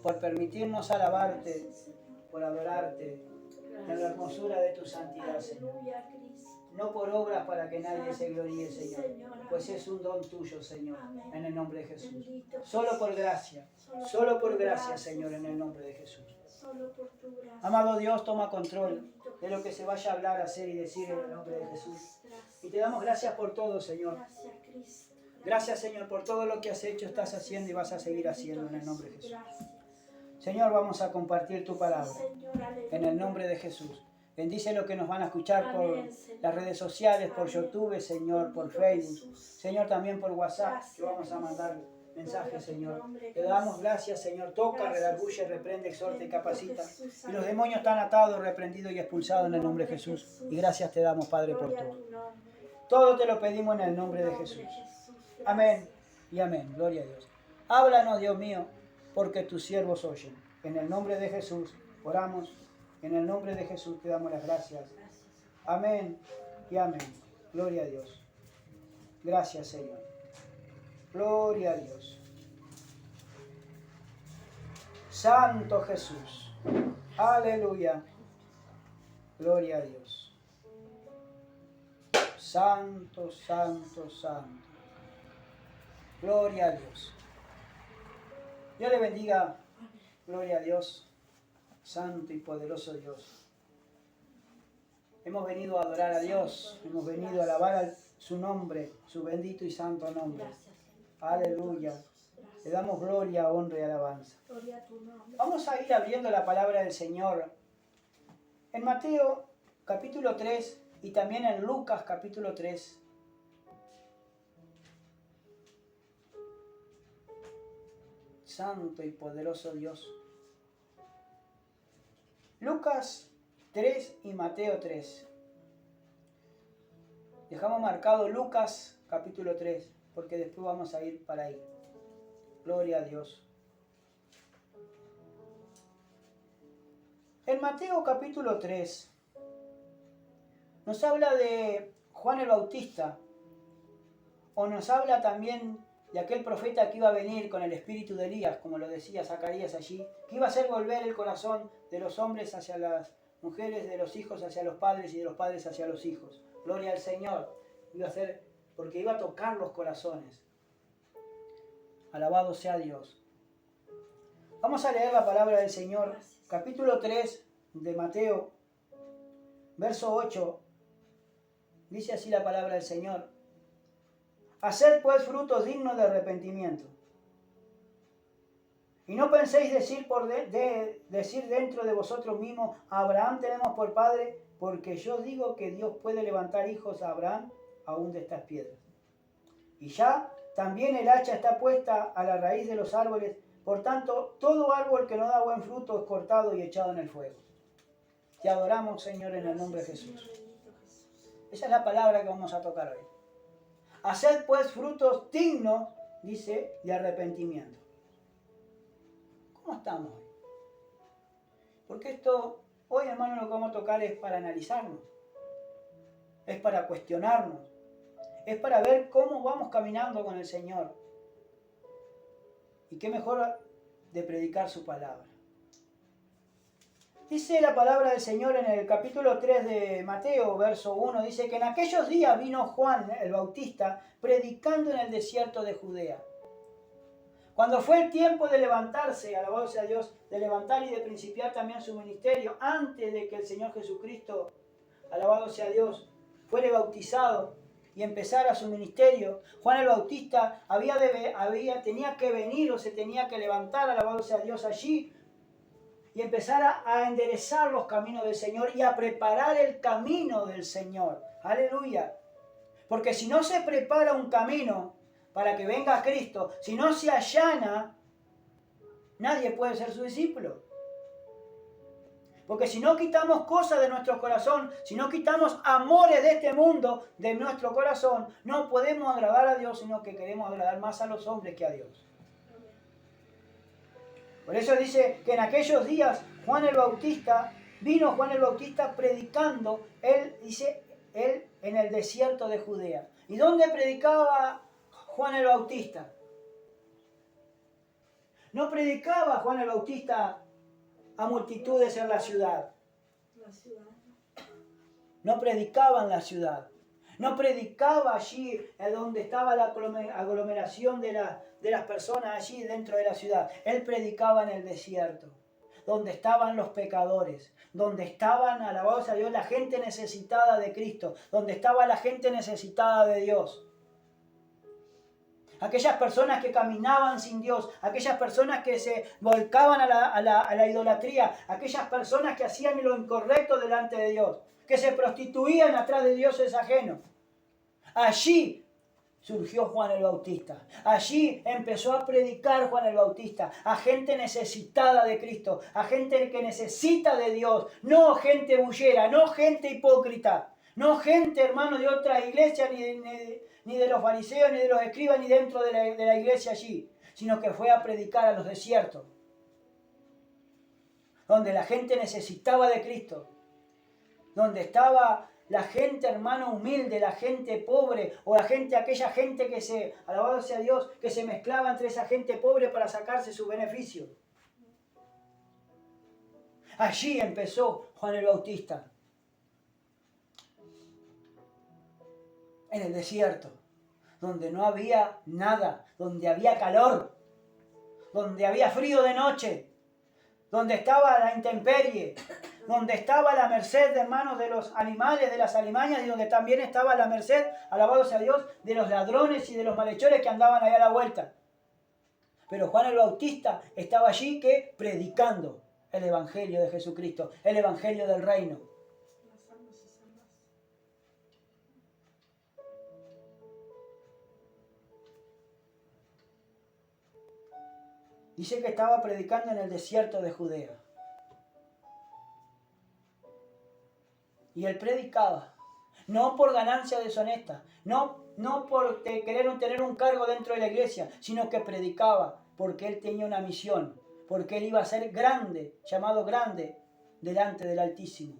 por permitirnos alabarte, por adorarte, en la hermosura de tu santidad, Señor. No por obras para que nadie se gloríe, Señor, pues es un don tuyo, Señor, en el nombre de Jesús. Solo por gracia, Señor, en el nombre de Jesús. Amado Dios, toma control de lo que se vaya a hablar, hacer y decir en el nombre de Jesús. Y te damos gracias por todo, Señor. Gracias, Señor, por todo lo que has hecho, estás haciendo y vas a seguir haciendo en el nombre de Jesús. Señor, vamos a compartir tu palabra en el nombre de Jesús. Bendice lo que nos van a escuchar por las redes sociales, por YouTube, Señor, por Facebook. Señor, también por WhatsApp, que vamos a mandar mensajes, Señor. Te damos gracias, Señor. Toca, redarguye, reprende, exhorta y capacita. Y los demonios están atados, reprendidos y expulsados en el nombre de Jesús. Y gracias te damos, Padre, por todo. Todo te lo pedimos en el nombre de Jesús. Amén y amén. Gloria a Dios. Háblanos, Dios mío, porque tus siervos oyen. En el nombre de Jesús oramos. En el nombre de Jesús te damos las gracias. Amén y amén. Gloria a Dios. Gracias, Señor. Gloria a Dios. Santo Jesús. Aleluya. Gloria a Dios. Santo, santo, santo. Gloria a Dios. Dios le bendiga. Gloria a Dios. Santo y poderoso Dios. Hemos venido a adorar a Dios. Hemos venido a alabar su nombre, su bendito y santo nombre. Aleluya. Le damos gloria, honra y alabanza. Vamos a ir abriendo la palabra del Señor en Mateo capítulo 3 y también en Lucas capítulo 3. Santo y poderoso Dios. Lucas 3 y Mateo 3. Dejamos marcado Lucas capítulo 3, porque después vamos a ir para ahí. Gloria a Dios. En Mateo capítulo 3 nos habla de Juan el Bautista, o nos habla también de aquel profeta que iba a venir con el espíritu de Elías, como lo decía Zacarías allí, que iba a hacer volver el corazón de los hombres hacia las mujeres, de los hijos hacia los padres y de los padres hacia los hijos. Gloria al Señor. Iba a hacer, porque iba a tocar los corazones. Alabado sea Dios. Vamos a leer la palabra del Señor, capítulo 3 de Mateo, verso 8. Dice así la palabra del Señor. Haced pues frutos dignos de arrepentimiento. Y no penséis decir dentro de vosotros mismos, a Abraham tenemos por padre, porque yo digo que Dios puede levantar hijos a Abraham aún de estas piedras. Y ya también el hacha está puesta a la raíz de los árboles, por tanto, todo árbol que no da buen fruto es cortado y echado en el fuego. Te adoramos, Señor, en el nombre de Jesús. Esa es la palabra que vamos a tocar hoy. Haced pues frutos dignos, dice, de arrepentimiento. ¿Cómo estamos hoy? Porque esto, hoy hermano, lo que vamos a tocar es para analizarnos. Es para cuestionarnos. Es para ver cómo vamos caminando con el Señor. Y qué mejor de predicar su palabra. Dice la palabra del Señor en el capítulo 3 de Mateo, verso 1, dice que en aquellos días vino Juan el Bautista predicando en el desierto de Judea. Cuando fue el tiempo de levantarse, alabado sea Dios, de levantar y de principiar también su ministerio, antes de que el Señor Jesucristo, alabado sea Dios, fuere bautizado y empezara su ministerio, Juan el Bautista tenía que venir o se tenía que levantar, alabado sea Dios, allí, y empezar a enderezar los caminos del Señor y a preparar el camino del Señor. Aleluya. Porque si no se prepara un camino para que venga Cristo, si no se allana, nadie puede ser su discípulo. Porque si no quitamos cosas de nuestro corazón, si no quitamos amores de este mundo de nuestro corazón, no podemos agradar a Dios, sino que queremos agradar más a los hombres que a Dios. Por eso dice que en aquellos días vino Juan el Bautista predicando, él en el desierto de Judea. ¿Y dónde predicaba Juan el Bautista? No predicaba Juan el Bautista a multitudes en la ciudad. No predicaba en la ciudad. No predicaba allí donde estaba la aglomeración de las personas allí dentro de la ciudad. Él predicaba en el desierto, donde estaban los pecadores, donde estaban, alabados a Dios, la gente necesitada de Cristo, donde estaba la gente necesitada de Dios. Aquellas personas que caminaban sin Dios, aquellas personas que se volcaban a la idolatría, aquellas personas que hacían lo incorrecto delante de Dios, que se prostituían atrás de dioses ajenos. Allí surgió Juan el Bautista. Allí empezó a predicar Juan el Bautista a gente necesitada de Cristo, a gente que necesita de Dios, no gente bullera, no gente hipócrita, no gente, hermano, de otra iglesia, ni de los fariseos, ni de los escribas, ni dentro de la iglesia allí, sino que fue a predicar a los desiertos, donde la gente necesitaba de Cristo, donde estaba la gente, hermano, humilde, la gente pobre, o aquella gente que se, alabado sea Dios, que se mezclaba entre esa gente pobre para sacarse sus beneficios. Allí empezó Juan el Bautista. En el desierto, donde no había nada, donde había calor, donde había frío de noche, donde estaba la intemperie, donde estaba la merced, hermanos, de los animales, de las alimañas, y donde también estaba la merced, alabado sea Dios, de los ladrones y de los malhechores que andaban allá a la vuelta. Pero Juan el Bautista estaba allí predicando el Evangelio de Jesucristo, el Evangelio del reino. Dice que estaba predicando en el desierto de Judea. Y él predicaba, no por ganancia deshonesta, no por querer tener un cargo dentro de la iglesia, sino que predicaba porque él tenía una misión, porque él iba a ser grande, llamado grande, delante del Altísimo.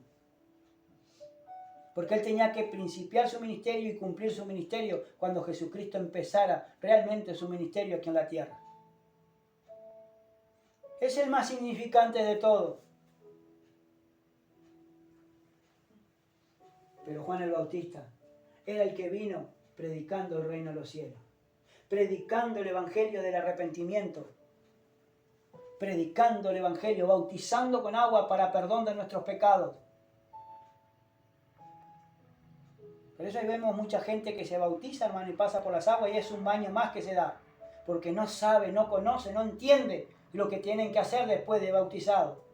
Porque él tenía que principiar su ministerio y cumplir su ministerio cuando Jesucristo empezara realmente su ministerio aquí en la tierra. Es el más significante de todo. Pero Juan el Bautista era el que vino predicando el reino de los cielos, predicando el evangelio del arrepentimiento, predicando el evangelio, bautizando con agua para perdón de nuestros pecados. Por eso ahí vemos mucha gente que se bautiza, hermano, y pasa por las aguas y es un baño más que se da, porque no sabe, no conoce, no entiende lo que tienen que hacer después de bautizado.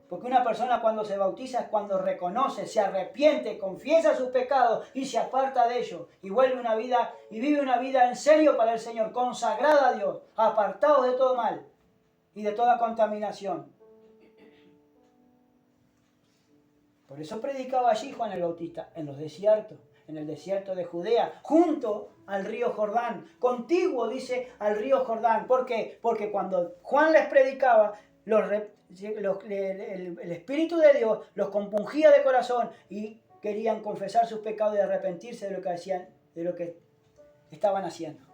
Porque una persona cuando se bautiza es cuando reconoce, se arrepiente, confiesa sus pecados y se aparta de ellos. Y vive una vida en serio para el Señor, consagrada a Dios, apartado de todo mal y de toda contaminación. Por eso predicaba allí Juan el Bautista, en los desiertos, en el desierto de Judea, junto al río Jordán, contiguo, dice, al río Jordán. ¿Por qué? Porque cuando Juan les predicaba, el Espíritu de Dios los compungía de corazón y querían confesar sus pecados y arrepentirse de lo que hacían, de lo que estaban haciendo.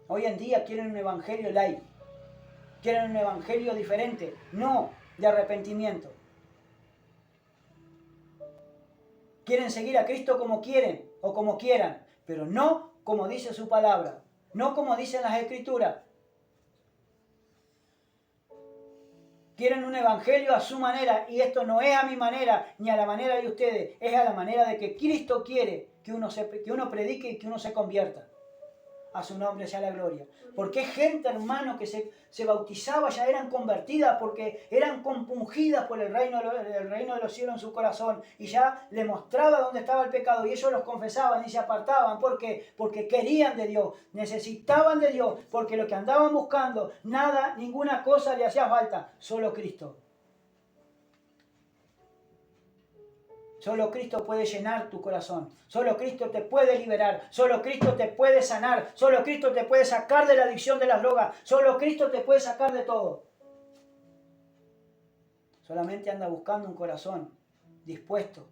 Hoy en día quieren un evangelio light, quieren un evangelio diferente, no de arrepentimiento. Quieren seguir a Cristo como quieren o como quieran, pero no como dice su palabra, no como dicen las Escrituras. Quieren un evangelio a su manera, y esto no es a mi manera ni a la manera de ustedes, es a la manera de que Cristo quiere que uno predique y que uno se convierta. A su nombre sea la gloria. Porque gente, hermano, que se bautizaba, ya eran convertidas porque eran compungidas por el reino de los cielos en su corazón, y ya le mostraba dónde estaba el pecado y ellos los confesaban y se apartaban. ¿Por qué? Porque querían de Dios, necesitaban de Dios, porque lo que andaban buscando, ninguna cosa le hacía falta, solo Cristo. Solo Cristo puede llenar tu corazón. Solo Cristo te puede liberar. Solo Cristo te puede sanar. Solo Cristo te puede sacar de la adicción de las drogas. Solo Cristo te puede sacar de todo. Solamente anda buscando un corazón dispuesto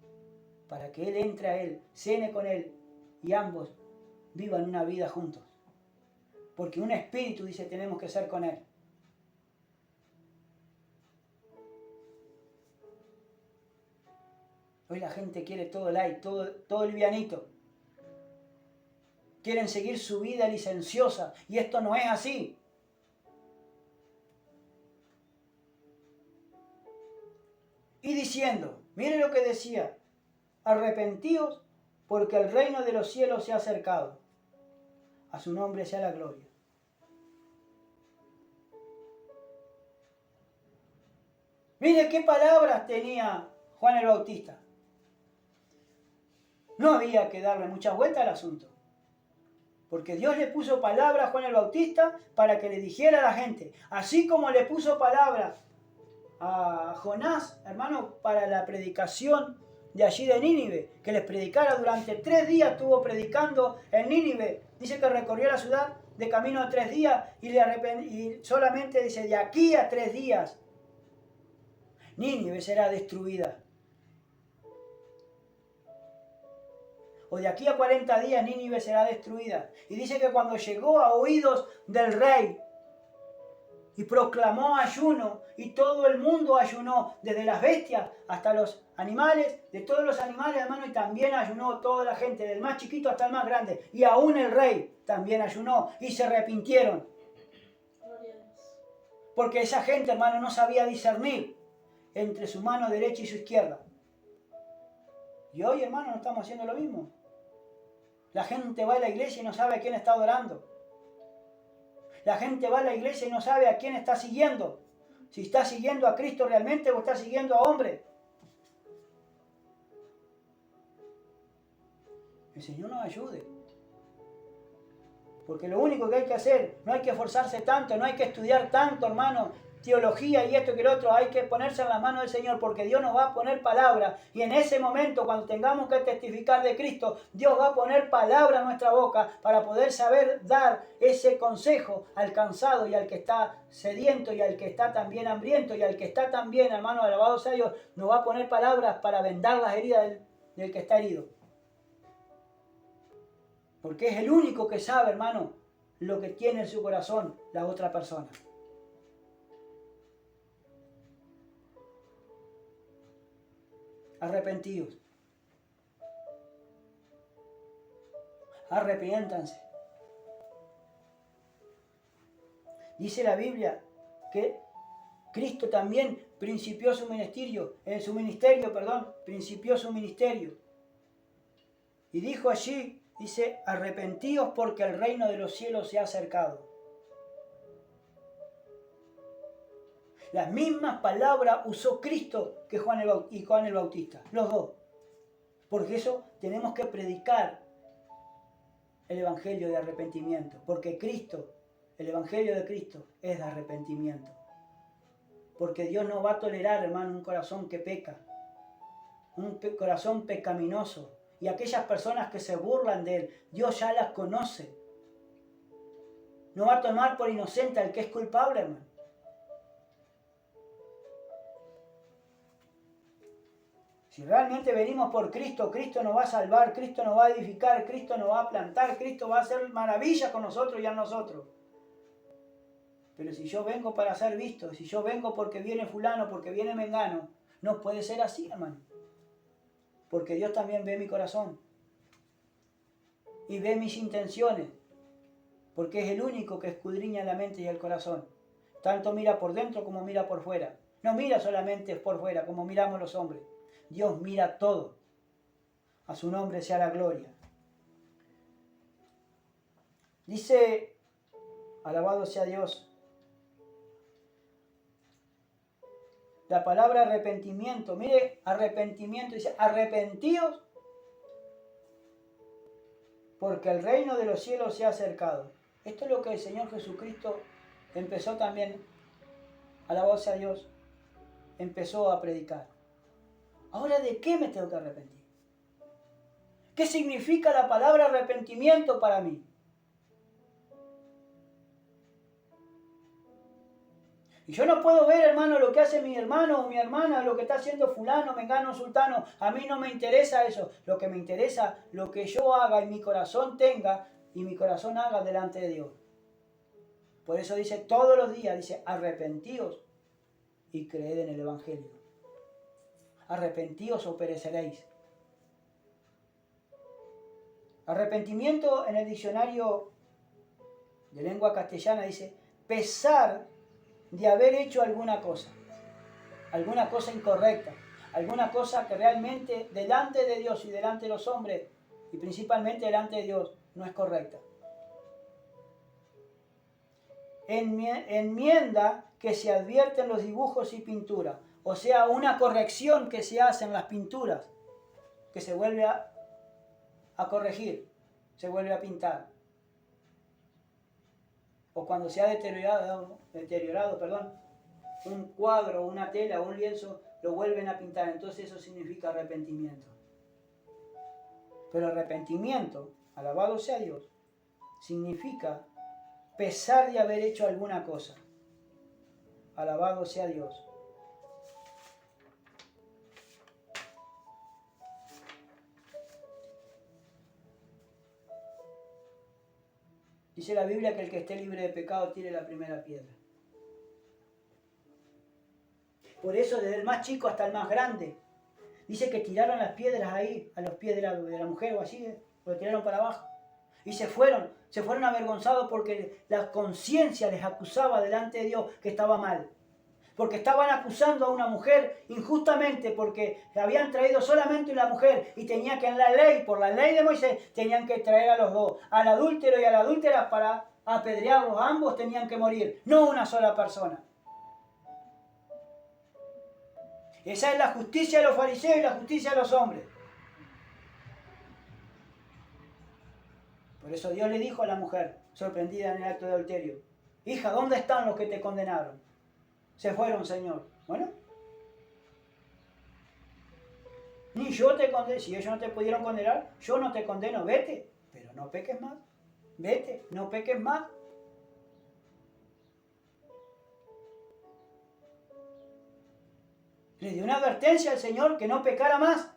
para que Él entre a Él, cene con Él y ambos vivan una vida juntos. Porque un espíritu, dice, tenemos que ser con Él. Hoy la gente quiere todo light, todo livianito. Quieren seguir su vida licenciosa y esto no es así. Y diciendo, mire lo que decía, arrepentíos porque el reino de los cielos se ha acercado. A su nombre sea la gloria. Mire qué palabras tenía Juan el Bautista. No había que darle mucha vuelta al asunto. Porque Dios le puso palabra a Juan el Bautista para que le dijera a la gente. Así como le puso palabra a Jonás, hermano, para la predicación de allí de Nínive. Que les predicara durante 3 días, estuvo predicando en Nínive. Dice que recorrió la ciudad de camino a 3 días y solamente dice, de aquí a 3 días, Nínive será destruida. O de aquí a 40 días Nínive será destruida. Y dice que cuando llegó a oídos del rey y proclamó ayuno, y todo el mundo ayunó, desde las bestias hasta los animales, de todos los animales, hermano, y también ayunó toda la gente, del más chiquito hasta el más grande, y aún el rey también ayunó, y se arrepintieron. Porque esa gente, hermano, no sabía discernir entre su mano derecha y su izquierda. Y hoy, hermano, no estamos haciendo lo mismo. La gente va a la iglesia y no sabe a quién está adorando. La gente va a la iglesia y no sabe a quién está siguiendo. Si está siguiendo a Cristo realmente o está siguiendo a hombres. El Señor nos ayude. Porque lo único que hay que hacer, no hay que esforzarse tanto, no hay que estudiar tanto, hermano, teología y esto que lo otro, hay que ponerse en las manos del Señor, porque Dios nos va a poner palabra, y en ese momento, cuando tengamos que testificar de Cristo, Dios va a poner palabra en nuestra boca para poder saber dar ese consejo al cansado y al que está sediento y al que está también hambriento y al que está también, hermano, alabado sea Dios, nos va a poner palabras para vendar las heridas del que está herido. Porque es el único que sabe, hermano, lo que tiene en su corazón la otra persona. Arrepentidos. Arrepiéntanse. Dice la Biblia que Cristo también principió su ministerio, principió su ministerio. Y dijo allí, dice, arrepentíos porque el reino de los cielos se ha acercado. Las mismas palabras usó Cristo que Juan el Bautista, los dos. Porque eso tenemos que predicar el evangelio de arrepentimiento. Porque Cristo, el evangelio de Cristo es de arrepentimiento. Porque Dios no va a tolerar, hermano, un corazón que peca. Un corazón pecaminoso. Y aquellas personas que se burlan de Él, Dios ya las conoce. No va a tomar por inocente al que es culpable, hermano. Si realmente venimos por Cristo, Cristo nos va a salvar, Cristo nos va a edificar, Cristo nos va a plantar, Cristo va a hacer maravillas con nosotros y a nosotros. Pero si yo vengo para ser visto, si yo vengo porque viene fulano, porque viene mengano, no puede ser así, hermano. Porque Dios también ve mi corazón. Y ve mis intenciones. Porque es el único que escudriña la mente y el corazón. Tanto mira por dentro como mira por fuera. No mira solamente por fuera como miramos los hombres. Dios mira todo. A su nombre sea la gloria. Dice, alabado sea Dios, la palabra arrepentimiento. Mire, arrepentimiento. Dice, arrepentíos porque el reino de los cielos se ha acercado. Esto es lo que el Señor Jesucristo empezó también, alabado sea Dios, empezó a predicar. Ahora, ¿de qué me tengo que arrepentir? ¿Qué significa la palabra arrepentimiento para mí? Y yo no puedo ver, hermano, lo que hace mi hermano o mi hermana, lo que está haciendo fulano, mengano, sultano. A mí no me interesa eso. Lo que me interesa, lo que yo haga y mi corazón tenga y mi corazón haga delante de Dios. Por eso dice todos los días, dice, arrepentíos y creed en el Evangelio. Arrepentíos o pereceréis. Arrepentimiento en el diccionario de lengua castellana dice pesar de haber hecho alguna cosa incorrecta, alguna cosa que realmente delante de Dios y delante de los hombres y principalmente delante de Dios no es correcta. Enmienda que se advierte en los dibujos y pinturas, o sea, una corrección que se hace en las pinturas, que se vuelve a corregir, se vuelve a pintar. O cuando se ha deteriorado, un cuadro, una tela o un lienzo, lo vuelven a pintar. Entonces eso significa arrepentimiento. Pero arrepentimiento, alabado sea Dios, significa pesar de haber hecho alguna cosa. Alabado sea Dios. Dice la Biblia que el que esté libre de pecado tire la primera piedra. Por eso desde el más chico hasta el más grande, dice que tiraron las piedras ahí, a los pies de la mujer o así, lo tiraron para abajo. Y se fueron avergonzados porque la conciencia les acusaba delante de Dios que estaba mal. Porque estaban acusando a una mujer injustamente porque habían traído solamente una mujer y tenía que en la ley, por la ley de Moisés, tenían que traer a los dos, al adúltero y a la adúltera para apedrearlos. Ambos tenían que morir, no una sola persona. Esa es la justicia de los fariseos y la justicia de los hombres. Por eso Dios le dijo a la mujer, sorprendida en el acto de adulterio, hija, ¿dónde están los que te condenaron? Se fueron, Señor. Bueno, ni yo te condeno. Si ellos no te pudieron condenar, yo no te condeno. Vete, pero no peques más. Vete, no peques más. Le dio una advertencia al Señor que no pecara más.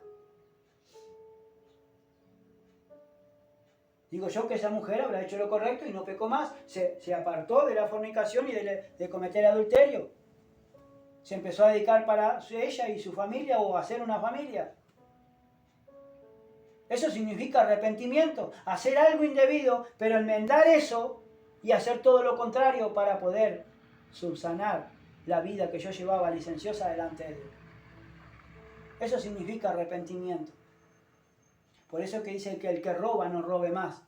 Digo yo que esa mujer habrá hecho lo correcto y no pecó más. Se apartó de la fornicación y de cometer adulterio. Se empezó a dedicar para ella y su familia o a hacer una familia. Eso significa arrepentimiento, hacer algo indebido, pero enmendar eso y hacer todo lo contrario para poder subsanar la vida que yo llevaba licenciosa delante de Dios. Eso significa arrepentimiento. Por eso que dice que el que roba no robe más.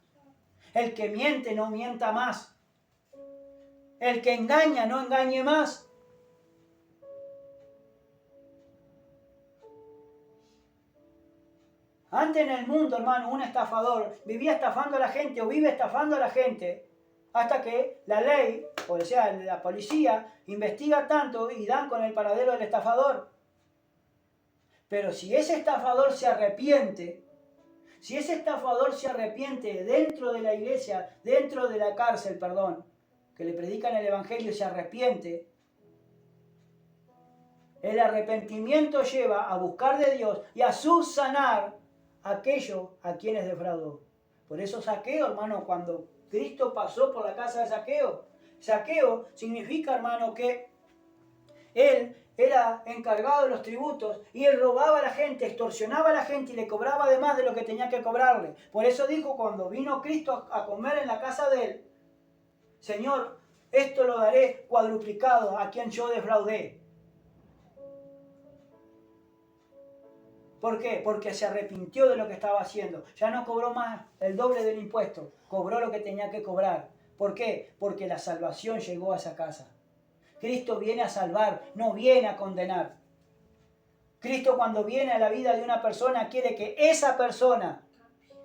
El que miente no mienta más. El que engaña no engañe más. Antes en el mundo, hermano, un estafador vivía estafando a la gente o vive estafando a la gente hasta que la ley, o sea, la policía, investiga tanto y dan con el paradero del estafador. Pero si ese estafador se arrepiente, dentro de la iglesia, dentro de la cárcel, que le predican el evangelio y se arrepiente, el arrepentimiento lleva a buscar de Dios y a subsanar aquello a quienes defraudó. Por eso Zaqueo, hermano, cuando Cristo pasó por la casa de Zaqueo significa, hermano, que él era encargado de los tributos y él robaba a la gente, extorsionaba a la gente y le cobraba además de lo que tenía que cobrarle. Por eso dijo cuando vino Cristo a comer en la casa de él, Señor, esto lo daré cuadruplicado a quien yo defraudé. ¿Por qué? Porque se arrepintió de lo que estaba haciendo. Ya no cobró más el doble del impuesto. Cobró lo que tenía que cobrar. ¿Por qué? Porque la salvación llegó a esa casa. Cristo viene a salvar, no viene a condenar. Cristo cuando viene a la vida de una persona quiere que esa persona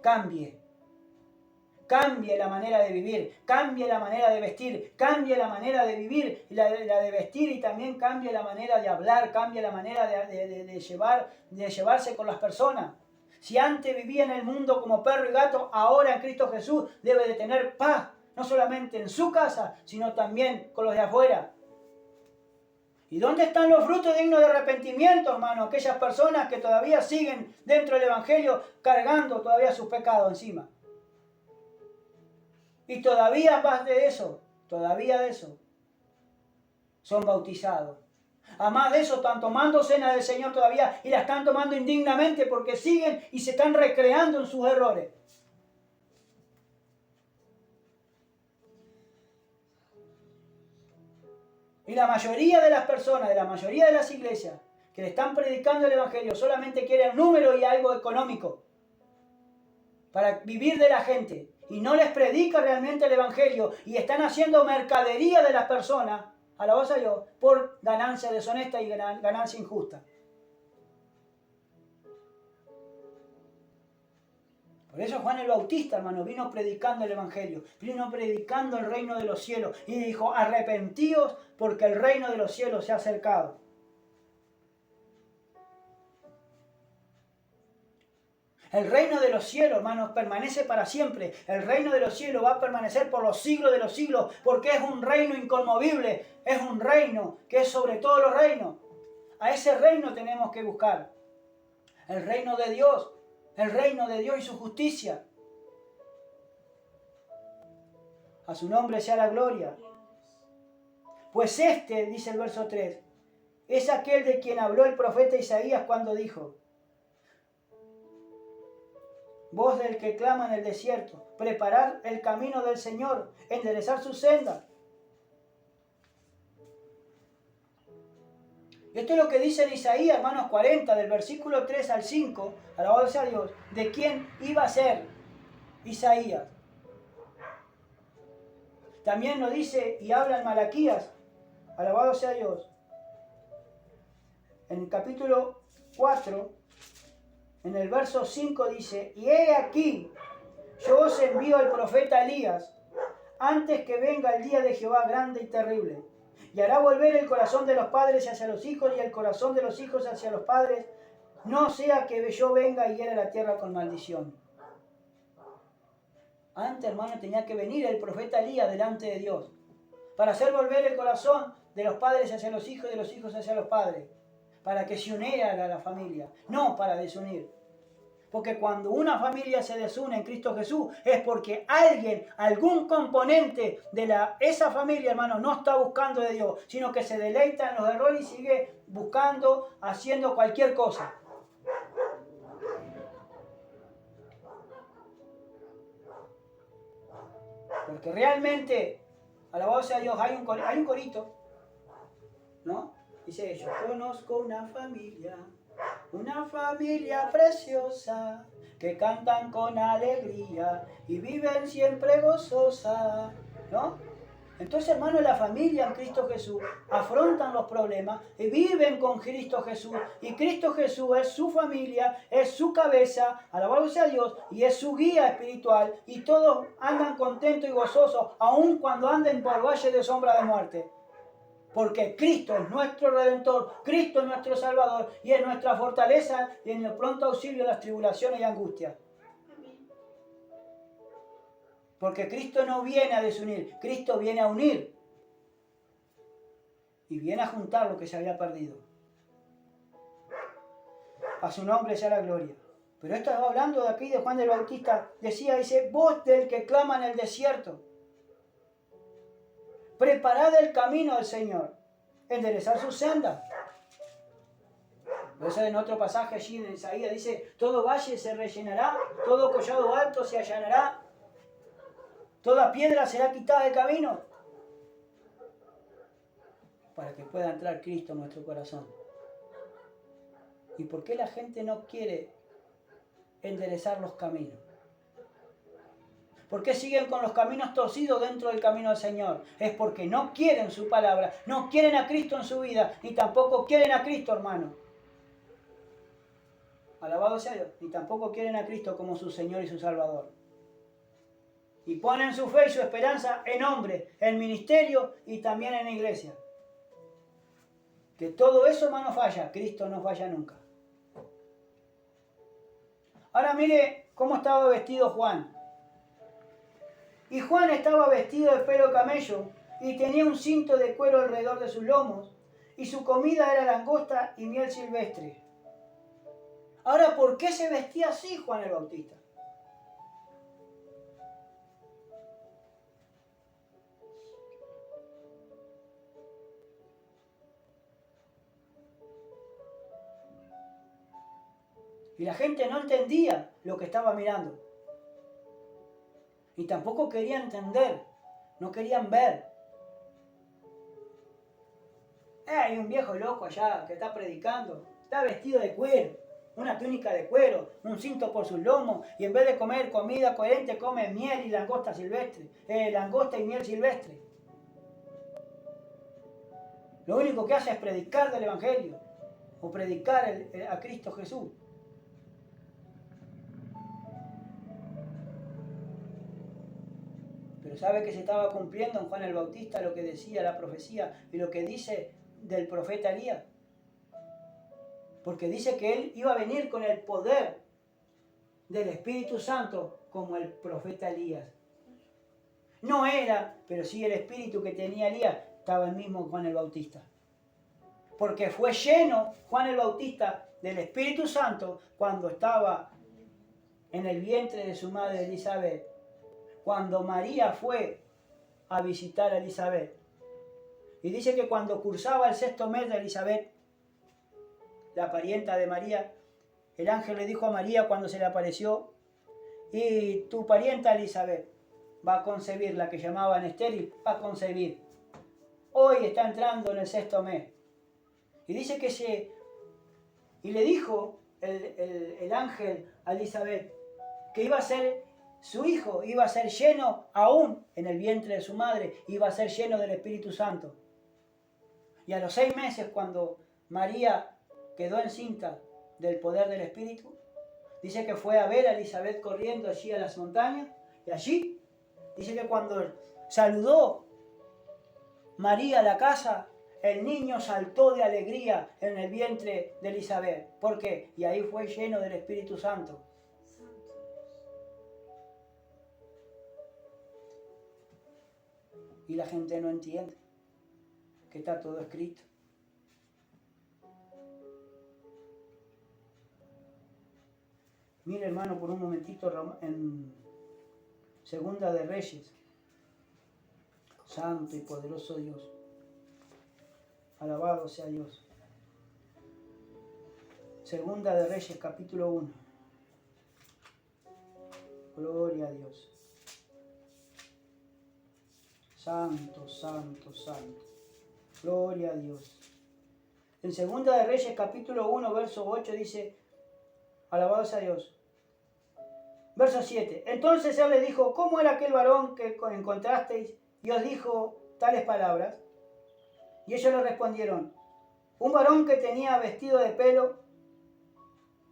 cambie. Cambie la manera de vivir, cambie la manera de vestir, cambie la manera de vivir, la de vestir y también cambie la manera de hablar, cambie la manera de llevarse con las personas. Si antes vivía en el mundo como perro y gato, ahora en Cristo Jesús debe de tener paz, no solamente en su casa, sino también con los de afuera. ¿Y dónde están los frutos dignos de arrepentimiento, hermano? Aquellas personas que todavía siguen dentro del Evangelio cargando todavía sus pecados encima. Y todavía más de eso, son bautizados. Además de eso, están tomando cena del Señor todavía y la están tomando indignamente porque siguen y se están recreando en sus errores. Y la mayoría de las personas, de la mayoría de las iglesias que le están predicando el Evangelio solamente quieren un número y algo económico para vivir de la gente. Y no les predica realmente el Evangelio y están haciendo mercadería de las personas, alabados a Dios, por ganancia deshonesta y ganancia injusta. Por eso Juan el Bautista, hermano, vino predicando el Evangelio, vino predicando el reino de los cielos y dijo, arrepentíos porque el reino de los cielos se ha acercado. El reino de los cielos, hermanos, permanece para siempre. El reino de los cielos va a permanecer por los siglos de los siglos, porque es un reino inconmovible, es un reino que es sobre todos los reinos. A ese reino tenemos que buscar. El reino de Dios y su justicia. A su nombre sea la gloria. Pues este, dice el verso 3, es aquel de quien habló el profeta Isaías cuando dijo, voz del que clama en el desierto, preparar el camino del Señor, enderezar su senda. Esto es lo que dice en Isaías, hermanos, 40, del versículo 3 al 5, alabado sea Dios, de quién iba a ser Isaías. También lo dice y habla en Malaquías, alabado sea Dios. En el capítulo 4, en el verso 5 dice, y he aquí, yo os envío al profeta Elías, antes que venga el día de Jehová grande y terrible, y hará volver el corazón de los padres hacia los hijos y el corazón de los hijos hacia los padres, no sea que yo venga y hiera la tierra con maldición. Antes, hermano, tenía que venir el profeta Elías delante de Dios, para hacer volver el corazón de los padres hacia los hijos y de los hijos hacia los padres, para que se uniera a la familia, no para desunir. Porque cuando una familia se desune en Cristo Jesús es porque alguien, algún componente de esa familia, hermano, no está buscando de Dios, sino que se deleita en los errores y sigue buscando, haciendo cualquier cosa. Porque realmente, alabado sea Dios, hay un corito, ¿no? Dice, yo conozco una familia preciosa, que cantan con alegría y viven siempre gozosa, ¿no? Entonces, hermano, la familia en Cristo Jesús afrontan los problemas y viven con Cristo Jesús. Y Cristo Jesús es su familia, es su cabeza, alabado sea Dios, y es su guía espiritual. Y todos andan contentos y gozosos, aun cuando anden por valle de sombra de muerte. Porque Cristo es nuestro Redentor, Cristo es nuestro Salvador y es nuestra fortaleza y en el pronto auxilio de las tribulaciones y angustias. Porque Cristo no viene a desunir, Cristo viene a unir. Y viene a juntar lo que se había perdido. A su nombre sea la gloria. Pero esto está hablando de aquí de Juan el Bautista. Dice, voz del que clama en el desierto. Preparad el camino del Señor, enderezar su senda. Por eso en otro pasaje allí en Isaías dice, todo valle se rellenará, todo collado alto se allanará, toda piedra será quitada del camino, para que pueda entrar Cristo en nuestro corazón. ¿Y por qué la gente no quiere enderezar los caminos? ¿Por qué siguen con los caminos torcidos dentro del camino del Señor? Es porque no quieren su palabra, no quieren a Cristo en su vida, ni tampoco quieren a Cristo, hermano. Alabado sea Dios. Ni tampoco quieren a Cristo como su Señor y su Salvador. Y ponen su fe y su esperanza en hombres, en ministerio y también en la iglesia. Que todo eso, hermano, falla. Cristo no falla nunca. Ahora mire cómo estaba vestido Juan. Y Juan estaba vestido de pelo camello y tenía un cinto de cuero alrededor de sus lomos y su comida era langosta y miel silvestre. Ahora, ¿por qué se vestía así Juan el Bautista? Y la gente no entendía lo que estaba mirando. Y tampoco querían entender, no querían ver. Hay un viejo loco allá que está predicando, está vestido de cuero, una túnica de cuero, un cinto por sus lomos, y en vez de comer comida coherente come miel y langosta silvestre, langosta y miel silvestre. Lo único que hace es predicar del Evangelio, o predicar a Cristo Jesús. Pero ¿sabe que se estaba cumpliendo en Juan el Bautista lo que decía la profecía y lo que dice del profeta Elías? Porque dice que él iba a venir con el poder del Espíritu Santo como el profeta Elías. No era, pero sí el espíritu que tenía Elías estaba el mismo Juan el Bautista. Porque fue lleno Juan el Bautista del Espíritu Santo cuando estaba en el vientre de su madre Elizabeth. Cuando María fue a visitar a Elizabeth. Y dice que cuando cursaba el 6º mes de Elizabeth, la parienta de María, el ángel le dijo a María cuando se le apareció, y tu parienta Elizabeth va a concebir, la que llamaban estéril, va a concebir. Hoy está entrando en el 6º mes. Y dice que y le dijo el ángel a Elizabeth que iba a ser su hijo, iba a ser lleno aún en el vientre de su madre, iba a ser lleno del Espíritu Santo. Y a los 6 meses, cuando María quedó encinta del poder del Espíritu, dice que fue a ver a Elizabeth corriendo allí a las montañas, y allí dice que cuando saludó María a la casa, el niño saltó de alegría en el vientre de Elizabeth. ¿Por qué? Y ahí fue lleno del Espíritu Santo. Y la gente no entiende que está todo escrito. Mire, hermano, por un momentito en Segunda de Reyes. Santo y poderoso Dios. Alabado sea Dios. Segunda de Reyes, capítulo 1. Gloria a Dios. Santo, santo, santo. Gloria a Dios. En Segunda de Reyes, capítulo 1, verso 8, dice, alabado sea Dios. Verso 7. Entonces él le dijo, ¿cómo era aquel varón que encontrasteis y os dijo tales palabras? Y ellos le respondieron, un varón que tenía vestido de pelo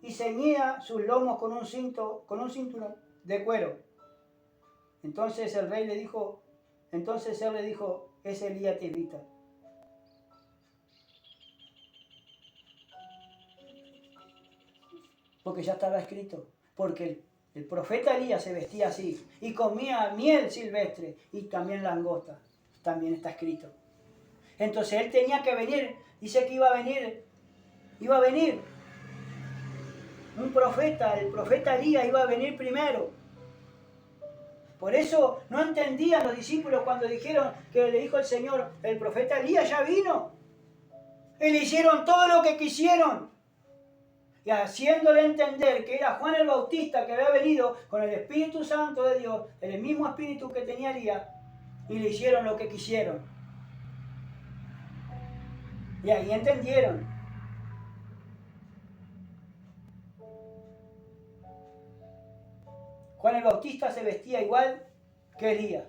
y ceñía sus lomos con un cinturón de cuero. Entonces él le dijo, es Elías Tisbita. Porque ya estaba escrito, porque el profeta Elías se vestía así y comía miel silvestre y también langosta, también está escrito. Entonces él tenía que venir, dice que iba a venir un profeta, el profeta Elías iba a venir primero. Por eso no entendían los discípulos cuando dijeron que le dijo el Señor, el profeta Elías ya vino. Y le hicieron todo lo que quisieron. Y haciéndole entender que era Juan el Bautista que había venido con el Espíritu Santo de Dios, el mismo Espíritu que tenía Elías, y le hicieron lo que quisieron. Y ahí entendieron. Juan el Bautista se vestía igual que Elías.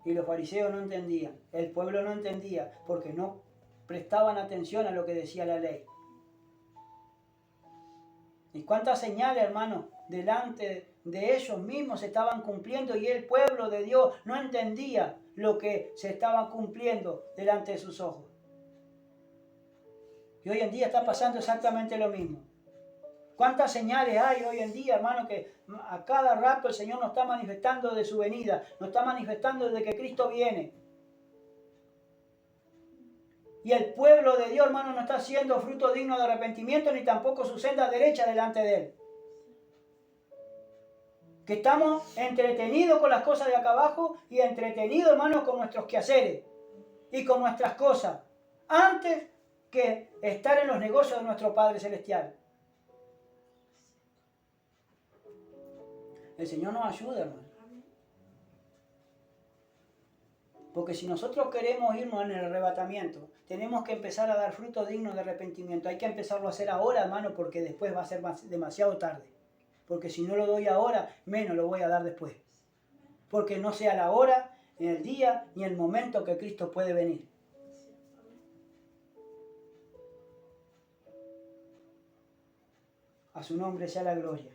Y los fariseos no entendían, el pueblo no entendía, porque no prestaban atención a lo que decía la ley. ¿Y cuántas señales, hermano, delante de ellos mismos se estaban cumpliendo y el pueblo de Dios no entendía lo que se estaba cumpliendo delante de sus ojos? Y hoy en día está pasando exactamente lo mismo. ¿Cuántas señales hay hoy en día, hermano, que a cada rato el Señor nos está manifestando de su venida, nos está manifestando de que Cristo viene? Y el pueblo de Dios, hermano, no está siendo fruto digno de arrepentimiento, ni tampoco su senda derecha delante de Él. Que estamos entretenidos con las cosas de acá abajo y entretenidos, hermano, con nuestros quehaceres y con nuestras cosas, antes que estar en los negocios de nuestro Padre Celestial. El Señor nos ayuda, hermano. Porque si nosotros queremos irnos en el arrebatamiento, tenemos que empezar a dar frutos dignos de arrepentimiento. Hay que empezarlo a hacer ahora, hermano, porque después va a ser demasiado tarde. Porque si no lo doy ahora, menos lo voy a dar después. Porque no sea la hora, ni el día, ni el momento que Cristo puede venir. A su nombre sea la gloria.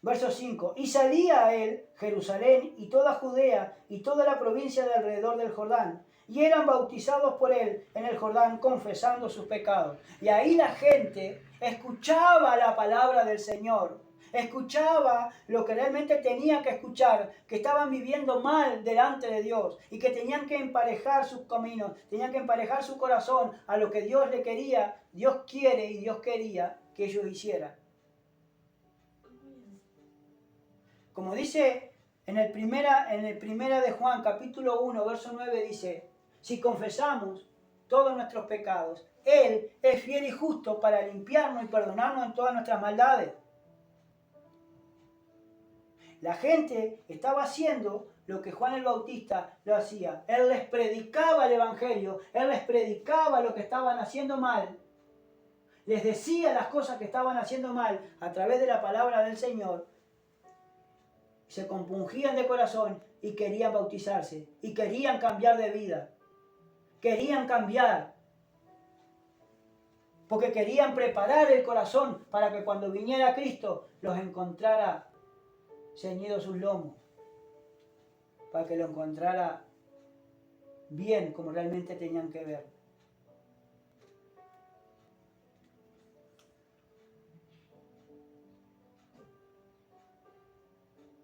Verso 5. Y salía a él Jerusalén y toda Judea y toda la provincia de alrededor del Jordán. Y eran bautizados por él en el Jordán confesando sus pecados. Y ahí la gente escuchaba la palabra del Señor. Escuchaba lo que realmente tenían que escuchar, que estaban viviendo mal delante de Dios y que tenían que emparejar sus caminos, tenían que emparejar su corazón a lo que Dios le quería, Dios quiere y Dios quería que ellos hicieran. Como dice en el primera de Juan, capítulo 1, verso 9, dice, si confesamos todos nuestros pecados, Él es fiel y justo para limpiarnos y perdonarnos en todas nuestras maldades. La gente estaba haciendo lo que Juan el Bautista lo hacía. Él les predicaba el Evangelio, Él les predicaba lo que estaban haciendo mal. Les decía las cosas que estaban haciendo mal a través de la palabra del Señor. Se compungían de corazón y querían bautizarse. Y querían cambiar de vida. Querían cambiar. Porque querían preparar el corazón para que cuando viniera Cristo los encontrara ceñidos sus lomos, para que lo encontrara bien como realmente tenían que ver.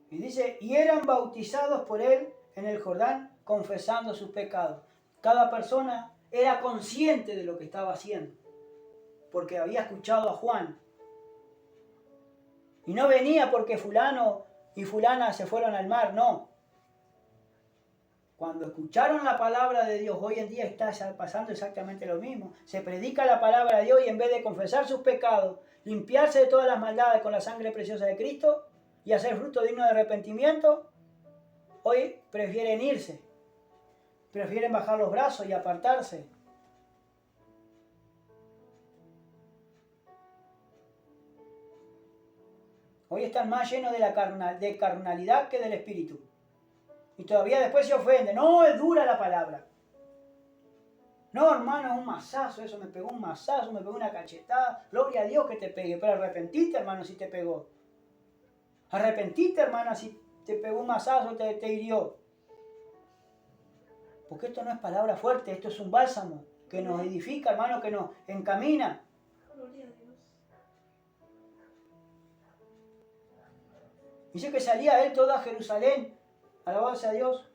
Y dice, y eran bautizados por él en el Jordán, confesando sus pecados. Cada persona era consciente de lo que estaba haciendo, porque había escuchado a Juan. Y no venía porque fulano y fulana se fueron al mar, no. Cuando escucharon la palabra de Dios, hoy en día está pasando exactamente lo mismo. Se predica la palabra de Dios y en vez de confesar sus pecados, limpiarse de todas las maldades con la sangre preciosa de Cristo y hacer fruto digno de arrepentimiento, hoy prefieren irse. Prefieren bajar los brazos y apartarse. Hoy están más llenos de carnalidad que del Espíritu. Y todavía después se ofenden. No, es dura la palabra. No, hermano, es un mazazo eso. Me pegó un mazazo, me pegó una cachetada. Gloria a Dios que te pegue. Pero arrepentiste, hermano, si te pegó. Arrepentiste, hermana, si te pegó un mazazo, te hirió. Porque esto no es palabra fuerte. Esto es un bálsamo que nos edifica, hermano, que nos encamina. Gloria a Dios. Dice que salía él toda Jerusalén, alabado sea Dios,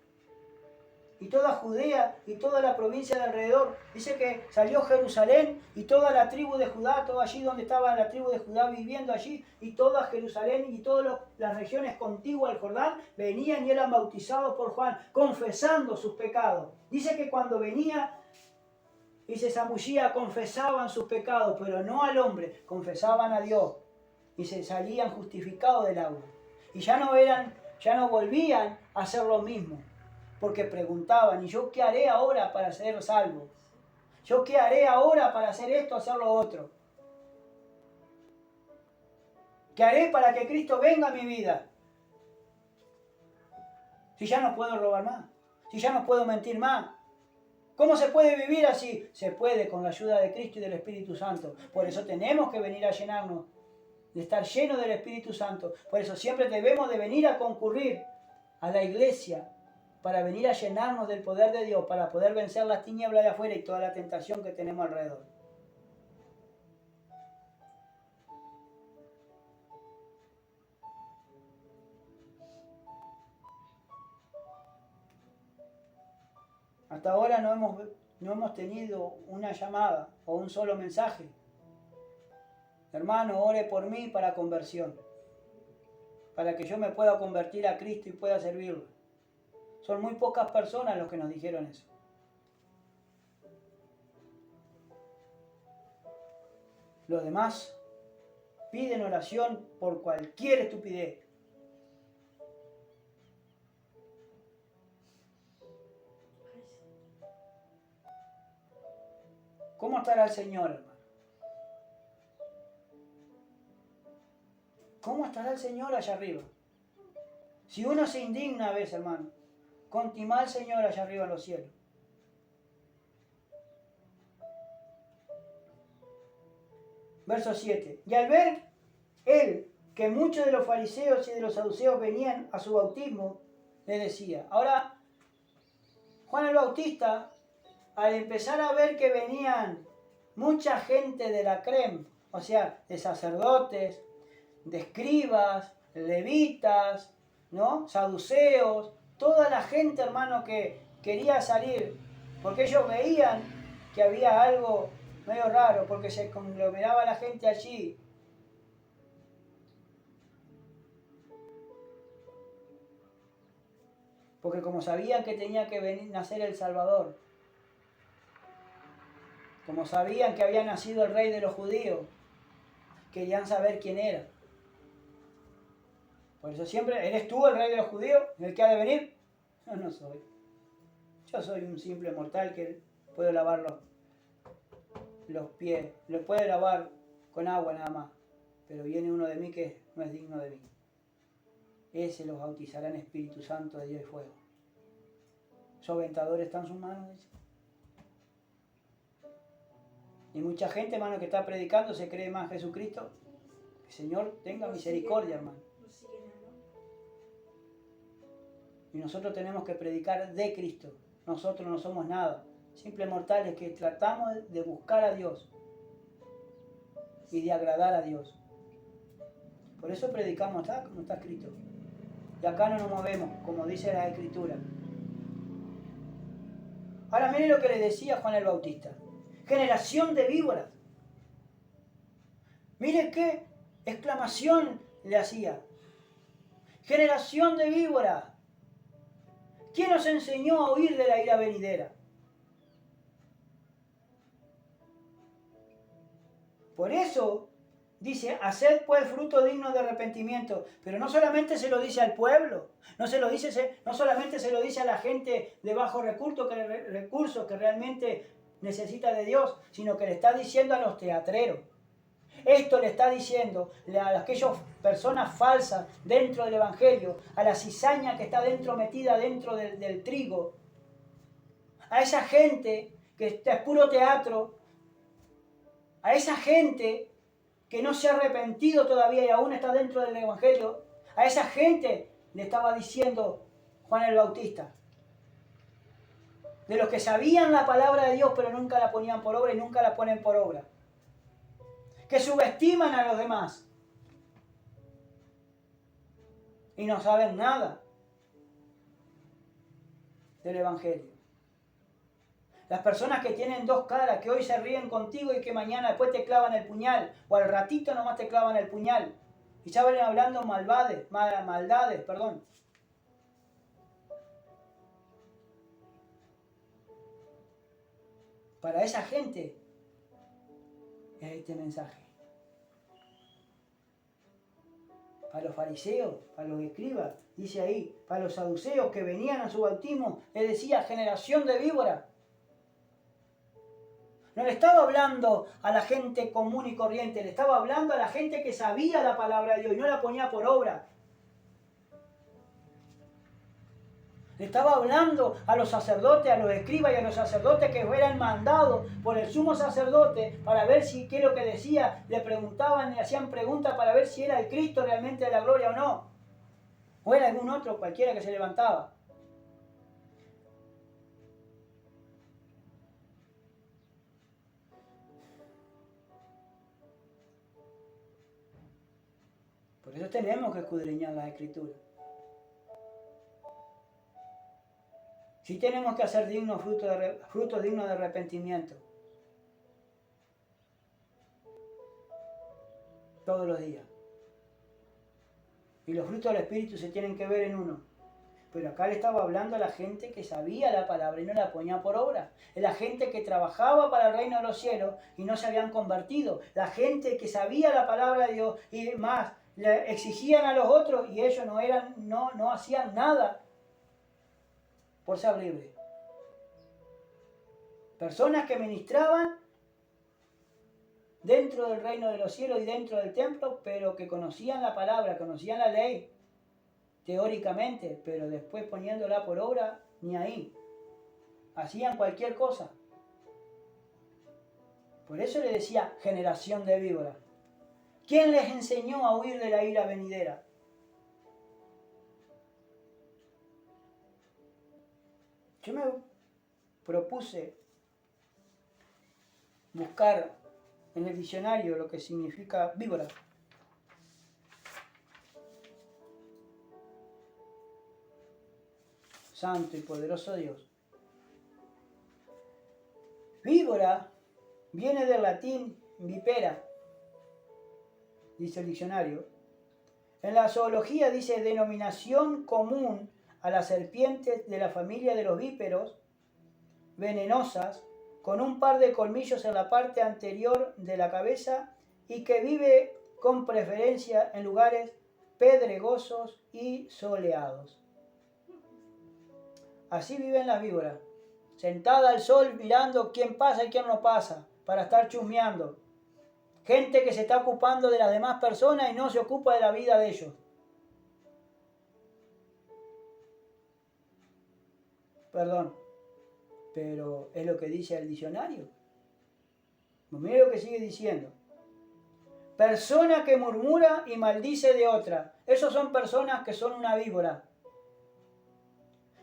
y toda Judea y toda la provincia de alrededor. Dice que salió Jerusalén y toda la tribu de Judá, todo allí donde estaba la tribu de Judá viviendo allí, y toda Jerusalén y todas las regiones contiguas al Jordán venían y eran bautizados por Juan, confesando sus pecados. Dice que cuando venía y se zambullía, confesaban sus pecados, pero no al hombre, confesaban a Dios, y se salían justificados del agua. Y ya no volvían a hacer lo mismo, porque preguntaban, ¿y yo qué haré ahora para ser salvo? ¿Yo qué haré ahora para hacer esto, hacer lo otro? ¿Qué haré para que Cristo venga a mi vida? Si ya no puedo robar más, si ya no puedo mentir más. ¿Cómo se puede vivir así? Se puede con la ayuda de Cristo y del Espíritu Santo. Por eso tenemos que venir a llenarnos, de estar llenos del Espíritu Santo. Por eso siempre debemos de venir a concurrir a la iglesia, para venir a llenarnos del poder de Dios, para poder vencer las tinieblas de afuera y toda la tentación que tenemos alrededor. Hasta ahora no hemos tenido una llamada o un solo mensaje. Hermano, ore por mí para conversión, para que yo me pueda convertir a Cristo y pueda servirlo. Son muy pocas personas los que nos dijeron eso. Los demás piden oración por cualquier estupidez. ¿Cómo estará el Señor, hermano? ¿Cómo estará el Señor allá arriba? Si uno se indigna a veces, hermano, continúa el Señor allá arriba en los cielos. Verso 7. Y al ver él que muchos de los fariseos y de los saduceos venían a su bautismo, le decía. Ahora, Juan el Bautista, al empezar a ver que venían mucha gente de la crem, o sea, de sacerdotes, de escribas, levitas, ¿no? Saduceos, toda la gente, hermano, que quería salir, porque ellos veían que había algo medio raro, porque se conglomeraba la gente allí. Porque como sabían que tenía que venir, nacer el Salvador, como sabían que había nacido el rey de los judíos, querían saber quién era. Por eso siempre, ¿eres tú el rey de los judíos, el que ha de venir? Yo no soy. Yo soy un simple mortal que puedo lavar los pies, lo puede lavar con agua nada más. Pero viene uno de mí que no es digno de mí. Ese los bautizará en Espíritu Santo, de Dios y fuego. ¿Su aventador está en sus manos? Dice. Y mucha gente, hermano, que está predicando se cree más Jesucristo. El Señor tenga misericordia, hermano. Y nosotros tenemos que predicar de Cristo. Nosotros no somos nada. Simples mortales que tratamos de buscar a Dios y de agradar a Dios. Por eso predicamos acá, como está escrito. Y acá no nos movemos, como dice la Escritura. Ahora miren lo que le decía Juan el Bautista. Generación de víboras. Mire qué exclamación le hacía. Generación de víboras. ¿Quién nos enseñó a huir de la ira venidera? Por eso dice, haced pues fruto digno de arrepentimiento. Pero no solamente se lo dice al pueblo, no solamente se lo dice a la gente de bajo recursos que realmente necesita de Dios, sino que le está diciendo a los teatreros. Esto le está diciendo a aquellas personas falsas dentro del Evangelio, a la cizaña que está metida dentro del trigo, a esa gente que es puro teatro, a esa gente que no se ha arrepentido todavía y aún está dentro del Evangelio, a esa gente le estaba diciendo Juan el Bautista. De los que sabían la palabra de Dios pero nunca la ponían por obra y nunca la ponen por obra. Que subestiman a los demás y no saben nada del Evangelio. Las personas que tienen dos caras, que hoy se ríen contigo y que mañana después te clavan el puñal, o al ratito nomás te clavan el puñal, y ya van hablando maldades. Para esa gente es este mensaje. Para los fariseos, para los escribas, dice ahí, para los saduceos que venían a su bautismo, les decía generación de víboras. No le estaba hablando a la gente común y corriente, le estaba hablando a la gente que sabía la palabra de Dios y no la ponía por obra. Le estaba hablando a los sacerdotes, a los escribas y a los sacerdotes que eran mandados por el sumo sacerdote para ver si qué es lo que decía. Le preguntaban, le hacían preguntas para ver si era el Cristo realmente de la gloria o no. O era algún otro, cualquiera que se levantaba. Por eso tenemos que escudriñar las Escrituras. Sí tenemos que hacer frutos dignos de arrepentimiento. Todos los días. Y los frutos del Espíritu se tienen que ver en uno. Pero acá le estaba hablando a la gente que sabía la palabra y no la ponía por obra. La gente que trabajaba para el reino de los cielos y no se habían convertido. La gente que sabía la palabra de Dios y más, le exigían a los otros y ellos no hacían nada por ser libres. Personas que ministraban dentro del reino de los cielos y dentro del templo, pero que conocían la palabra, conocían la ley, teóricamente, pero después poniéndola por obra, ni ahí. Hacían cualquier cosa. Por eso le decía generación de víboras. ¿Quién les enseñó a huir de la ira venidera? Yo me propuse buscar en el diccionario lo que significa víbora. Santo y poderoso Dios. Víbora viene del latín vipera, dice el diccionario. En la zoología dice denominación común a las serpientes de la familia de los víperos, venenosas, con un par de colmillos en la parte anterior de la cabeza y que vive con preferencia en lugares pedregosos y soleados. Así viven las víboras, sentada al sol mirando quién pasa y quién no pasa, para estar chusmeando. Gente que se está ocupando de las demás personas y no se ocupa de la vida de ellos. Perdón, pero es lo que dice el diccionario. Mira lo que sigue diciendo. Persona que murmura y maldice de otra. Esos son personas que son una víbora.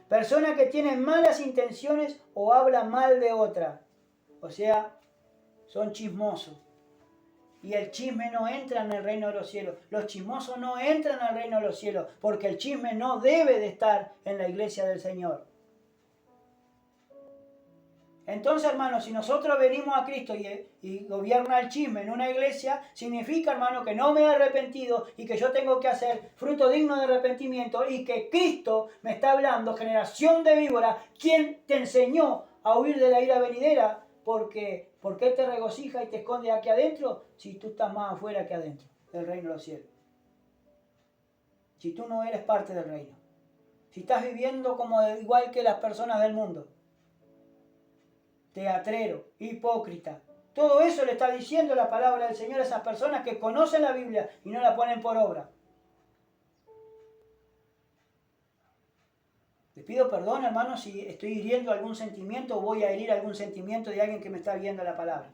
Personas que tienen malas intenciones o hablan mal de otra. O sea, son chismosos. Y el chisme no entra en el reino de los cielos. Los chismosos no entran al reino de los cielos, porque el chisme no debe de estar en la iglesia del Señor. Entonces, hermanos, si nosotros venimos a Cristo y gobierna el chisme en una iglesia, significa, hermano, que no me he arrepentido y que yo tengo que hacer fruto digno de arrepentimiento y que Cristo me está hablando, generación de víbora, ¿quién te enseñó a huir de la ira venidera? ¿Por qué te regocija y te esconde aquí adentro si tú estás más afuera que adentro del reino de los cielos? Si tú no eres parte del reino. Si estás viviendo como igual que las personas del mundo. Teatrero, hipócrita. Todo eso le está diciendo la palabra del Señor a esas personas que conocen la Biblia y no la ponen por obra. Les pido perdón, hermanos, si estoy hiriendo algún sentimiento o voy a herir algún sentimiento de alguien que me está viendo la palabra.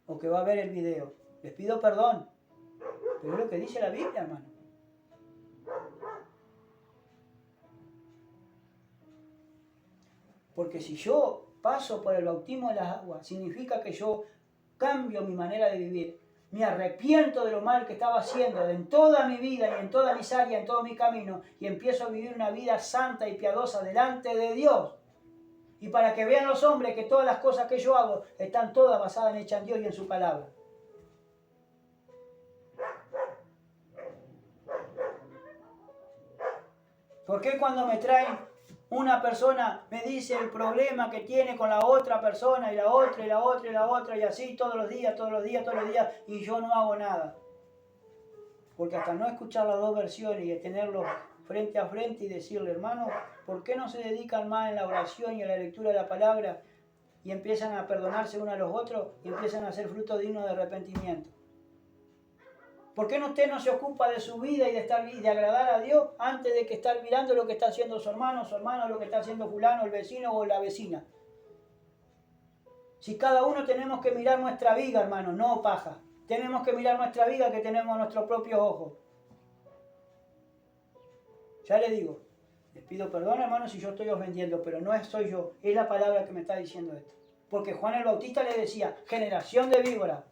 O que va a ver el video. Les pido perdón. Pero es lo que dice la Biblia, hermano. Porque si yo paso por el bautismo de las aguas, significa que yo cambio mi manera de vivir. Me arrepiento de lo mal que estaba haciendo en toda mi vida y en todas mis áreas, en todo mi camino, y empiezo a vivir una vida santa y piadosa delante de Dios. Y para que vean los hombres que todas las cosas que yo hago están todas basadas en hechas en Dios y en su palabra. ¿Por qué cuando me traen una persona me dice el problema que tiene con la otra persona y la otra y la otra y la otra y así todos los días y yo no hago nada? Porque hasta no escuchar las dos versiones y tenerlos frente a frente y decirle, hermano, ¿por qué no se dedican más en la oración y en la lectura de la palabra y empiezan a perdonarse unos a los otros y empiezan a hacer fruto digno de arrepentimiento? ¿Por qué usted no se ocupa de su vida y de agradar a Dios antes de que estar mirando lo que está haciendo su hermano, lo que está haciendo fulano, el vecino o la vecina? Si cada uno tenemos que mirar nuestra viga, hermano, no paja. Tenemos que mirar nuestra viga que tenemos a nuestros propios ojos. Ya le digo, les pido perdón, hermano, si yo estoy ofendiendo, pero no soy yo, es la palabra que me está diciendo esto. Porque Juan el Bautista le decía, generación de víbora.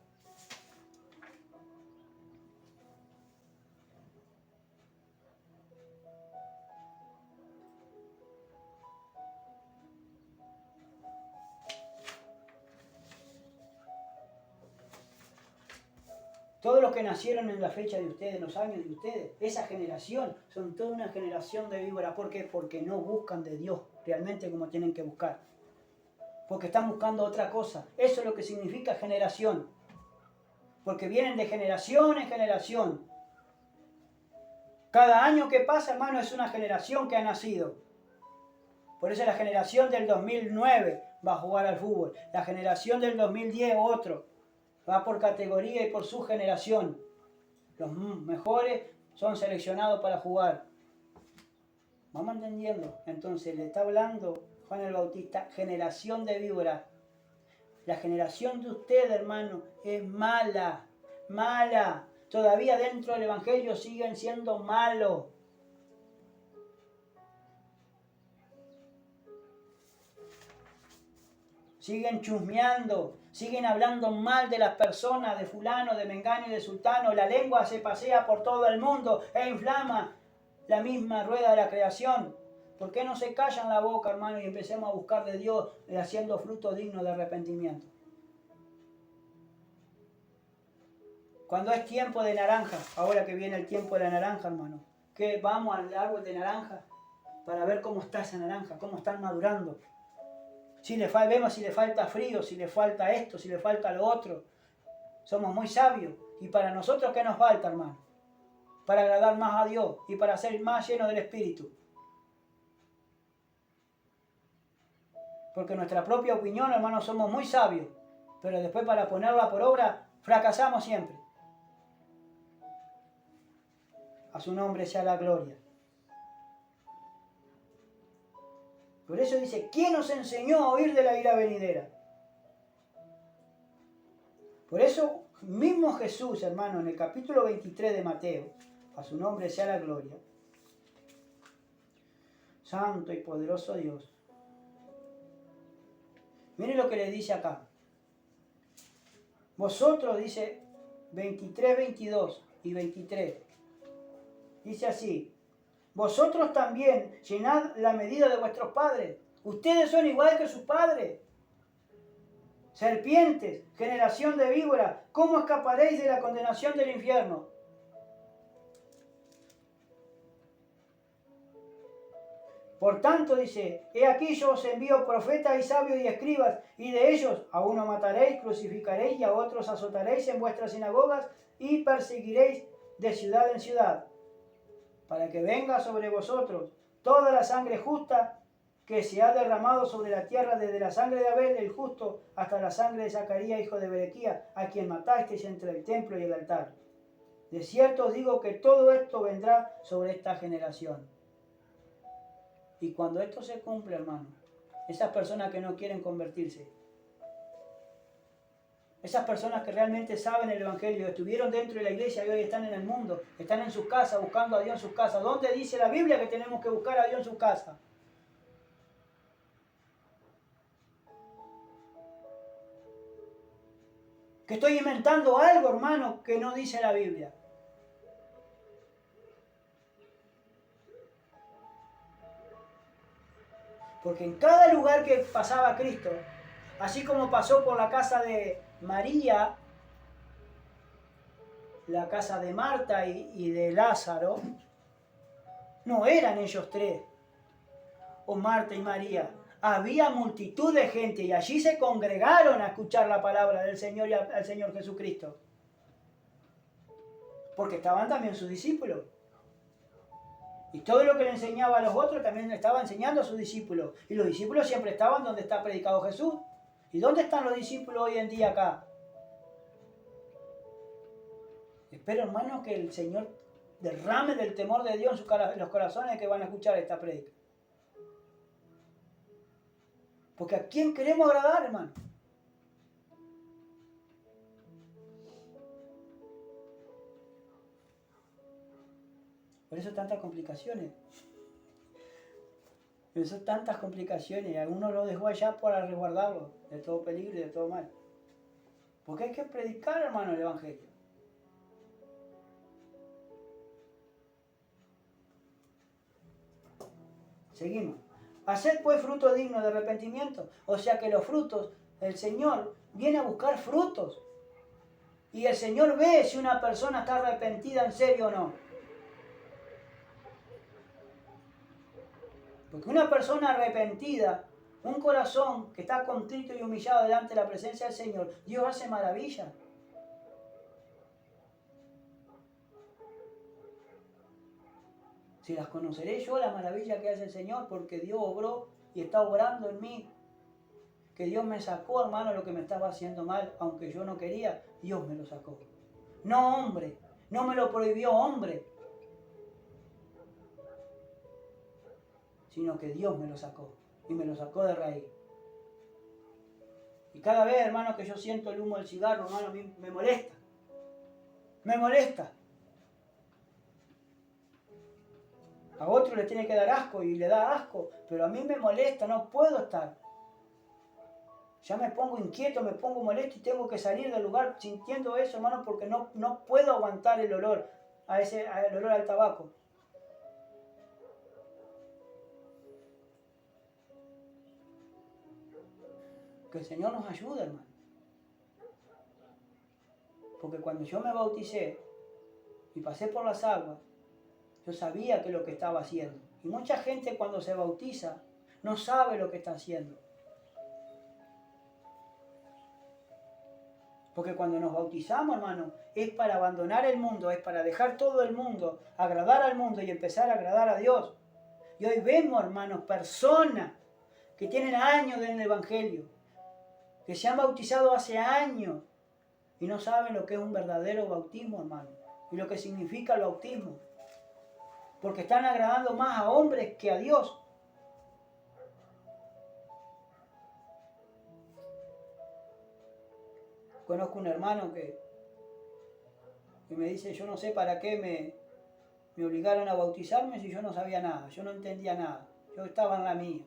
Todos los que nacieron en la fecha de ustedes, en los años de ustedes, esa generación, son toda una generación de víboras. ¿Por qué? Porque no buscan de Dios realmente como tienen que buscar. Porque están buscando otra cosa. Eso es lo que significa generación. Porque vienen de generación en generación. Cada año que pasa, hermano, es una generación que ha nacido. Por eso la generación del 2009 va a jugar al fútbol. La generación del 2010 otro. Va por categoría y por su generación. Los mejores son seleccionados para jugar. Vamos entendiendo. Entonces le está hablando Juan el Bautista, generación de víboras. La generación de ustedes, hermano, es mala. Mala. Todavía dentro del Evangelio siguen siendo malos. Siguen chusmeando, siguen hablando mal de las personas, de fulano, de mengano y de sultano. La lengua se pasea por todo el mundo e inflama la misma rueda de la creación. ¿Por qué no se callan la boca, hermano, y empecemos a buscar de Dios haciendo fruto digno de arrepentimiento? Cuando es tiempo de naranja, ahora que viene el tiempo de la naranja, hermano, que vamos al árbol de naranja para ver cómo está esa naranja, cómo están madurando. Vemos si le falta frío, si le falta esto, si le falta lo otro. Somos muy sabios. ¿Y para nosotros qué nos falta, hermano? Para agradar más a Dios y para ser más llenos del Espíritu. Porque nuestra propia opinión, hermano, somos muy sabios. Pero después para ponerla por obra, fracasamos siempre. A su nombre sea la gloria. Por eso dice, ¿quién nos enseñó a huir de la ira venidera? Por eso mismo Jesús, hermano, en el capítulo 23 de Mateo, a su nombre sea la gloria, santo y poderoso Dios. Miren lo que le dice acá. Vosotros, dice 23, 22 y 23, dice así, vosotros también llenad la medida de vuestros padres. Ustedes son igual que sus padres. Serpientes, generación de víboras, ¿cómo escaparéis de la condenación del infierno? Por tanto, dice, he aquí yo os envío profetas y sabios y escribas, y de ellos a uno mataréis, crucificaréis, y a otros azotaréis en vuestras sinagogas, y perseguiréis de ciudad en ciudad, para que venga sobre vosotros toda la sangre justa que se ha derramado sobre la tierra, desde la sangre de Abel el justo hasta la sangre de Zacarías hijo de Berequía, a quien matasteis entre el templo y el altar. De cierto os digo que todo esto vendrá sobre esta generación. Y cuando esto se cumple, hermano, esas personas que no quieren convertirse, esas personas que realmente saben el Evangelio, estuvieron dentro de la iglesia y hoy están en el mundo, están en sus casas, buscando a Dios en sus casas. ¿Dónde dice la Biblia que tenemos que buscar a Dios en sus casas? Que estoy inventando algo, hermano, que no dice la Biblia. Porque en cada lugar que pasaba Cristo, así como pasó por la casa de María, la casa de Marta y de Lázaro, no eran ellos tres, o Marta y María. Había multitud de gente y allí se congregaron a escuchar la palabra del Señor y al Señor Jesucristo. Porque estaban también sus discípulos. Y todo lo que le enseñaba a los otros también le estaba enseñando a sus discípulos. Y los discípulos siempre estaban donde está predicado Jesús. ¿Y dónde están los discípulos hoy en día acá? Espero, hermanos, que el Señor derrame del temor de Dios en los corazones que van a escuchar esta predica. Porque ¿a quién queremos agradar, hermano? Por eso tantas complicaciones. Por eso tantas complicaciones. Algunos lo dejó allá para resguardarlo de todo peligro y de todo mal. Porque hay que predicar, hermano, el Evangelio. Seguimos. Haced pues fruto digno de arrepentimiento. O sea que los frutos, el Señor viene a buscar frutos. Y el Señor ve si una persona está arrepentida en serio o no. Porque una persona arrepentida, un corazón que está contrito y humillado delante de la presencia del Señor, Dios hace maravilla. Si las conoceré yo, la maravilla que hace el Señor, porque Dios obró y está obrando en mí. Que Dios me sacó, hermano, lo que me estaba haciendo mal, aunque yo no quería, Dios me lo sacó. No hombre, no me lo prohibió hombre, sino que Dios me lo sacó, y me lo sacó de raíz. Y cada vez, hermano, que yo siento el humo del cigarro, hermano, a mí me molesta. Me molesta. A otro le tiene que dar asco y le da asco, pero a mí me molesta, no puedo estar. Ya me pongo inquieto, me pongo molesto y tengo que salir del lugar sintiendo eso, hermano, porque no puedo aguantar el olor, el olor al tabaco. Que el Señor nos ayude, hermano. Porque cuando yo me bauticé y pasé por las aguas, yo sabía que lo que estaba haciendo. Y mucha gente cuando se bautiza no sabe lo que está haciendo. Porque cuando nos bautizamos, hermano, es para abandonar el mundo, es para dejar todo el mundo, agradar al mundo y empezar a agradar a Dios. Y hoy vemos, hermanos, personas que tienen años en el Evangelio, que se han bautizado hace años y no saben lo que es un verdadero bautismo, hermano, y lo que significa el bautismo. Porque están agradando más a hombres que a Dios. Conozco un hermano que me dice, yo no sé para qué me obligaron a bautizarme si yo no sabía nada, yo no entendía nada, yo estaba en la mía.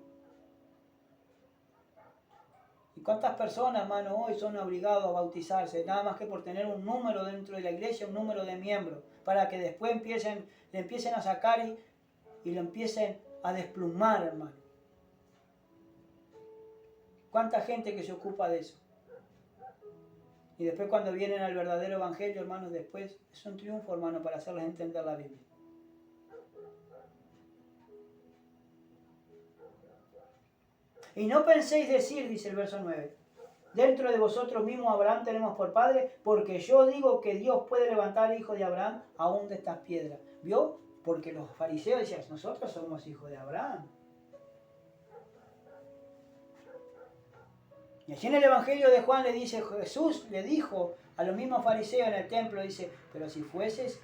¿Y cuántas personas, hermano, hoy son obligados a bautizarse? Nada más que por tener un número dentro de la iglesia, un número de miembros, para que después le empiecen a sacar y lo empiecen a desplumar, hermano. ¿Cuánta gente que se ocupa de eso? Y después cuando vienen al verdadero evangelio, hermanos, después es un triunfo, hermano, para hacerles entender la Biblia. Y no penséis decir, dice el verso 9, dentro de vosotros mismos Abraham tenemos por padre, porque yo digo que Dios puede levantar hijo de Abraham aún de estas piedras. ¿Vio? Porque los fariseos decían, nosotros somos hijos de Abraham. Y allí en el Evangelio de Juan le dice, Jesús le dijo a los mismos fariseos en el templo, dice, pero si fueses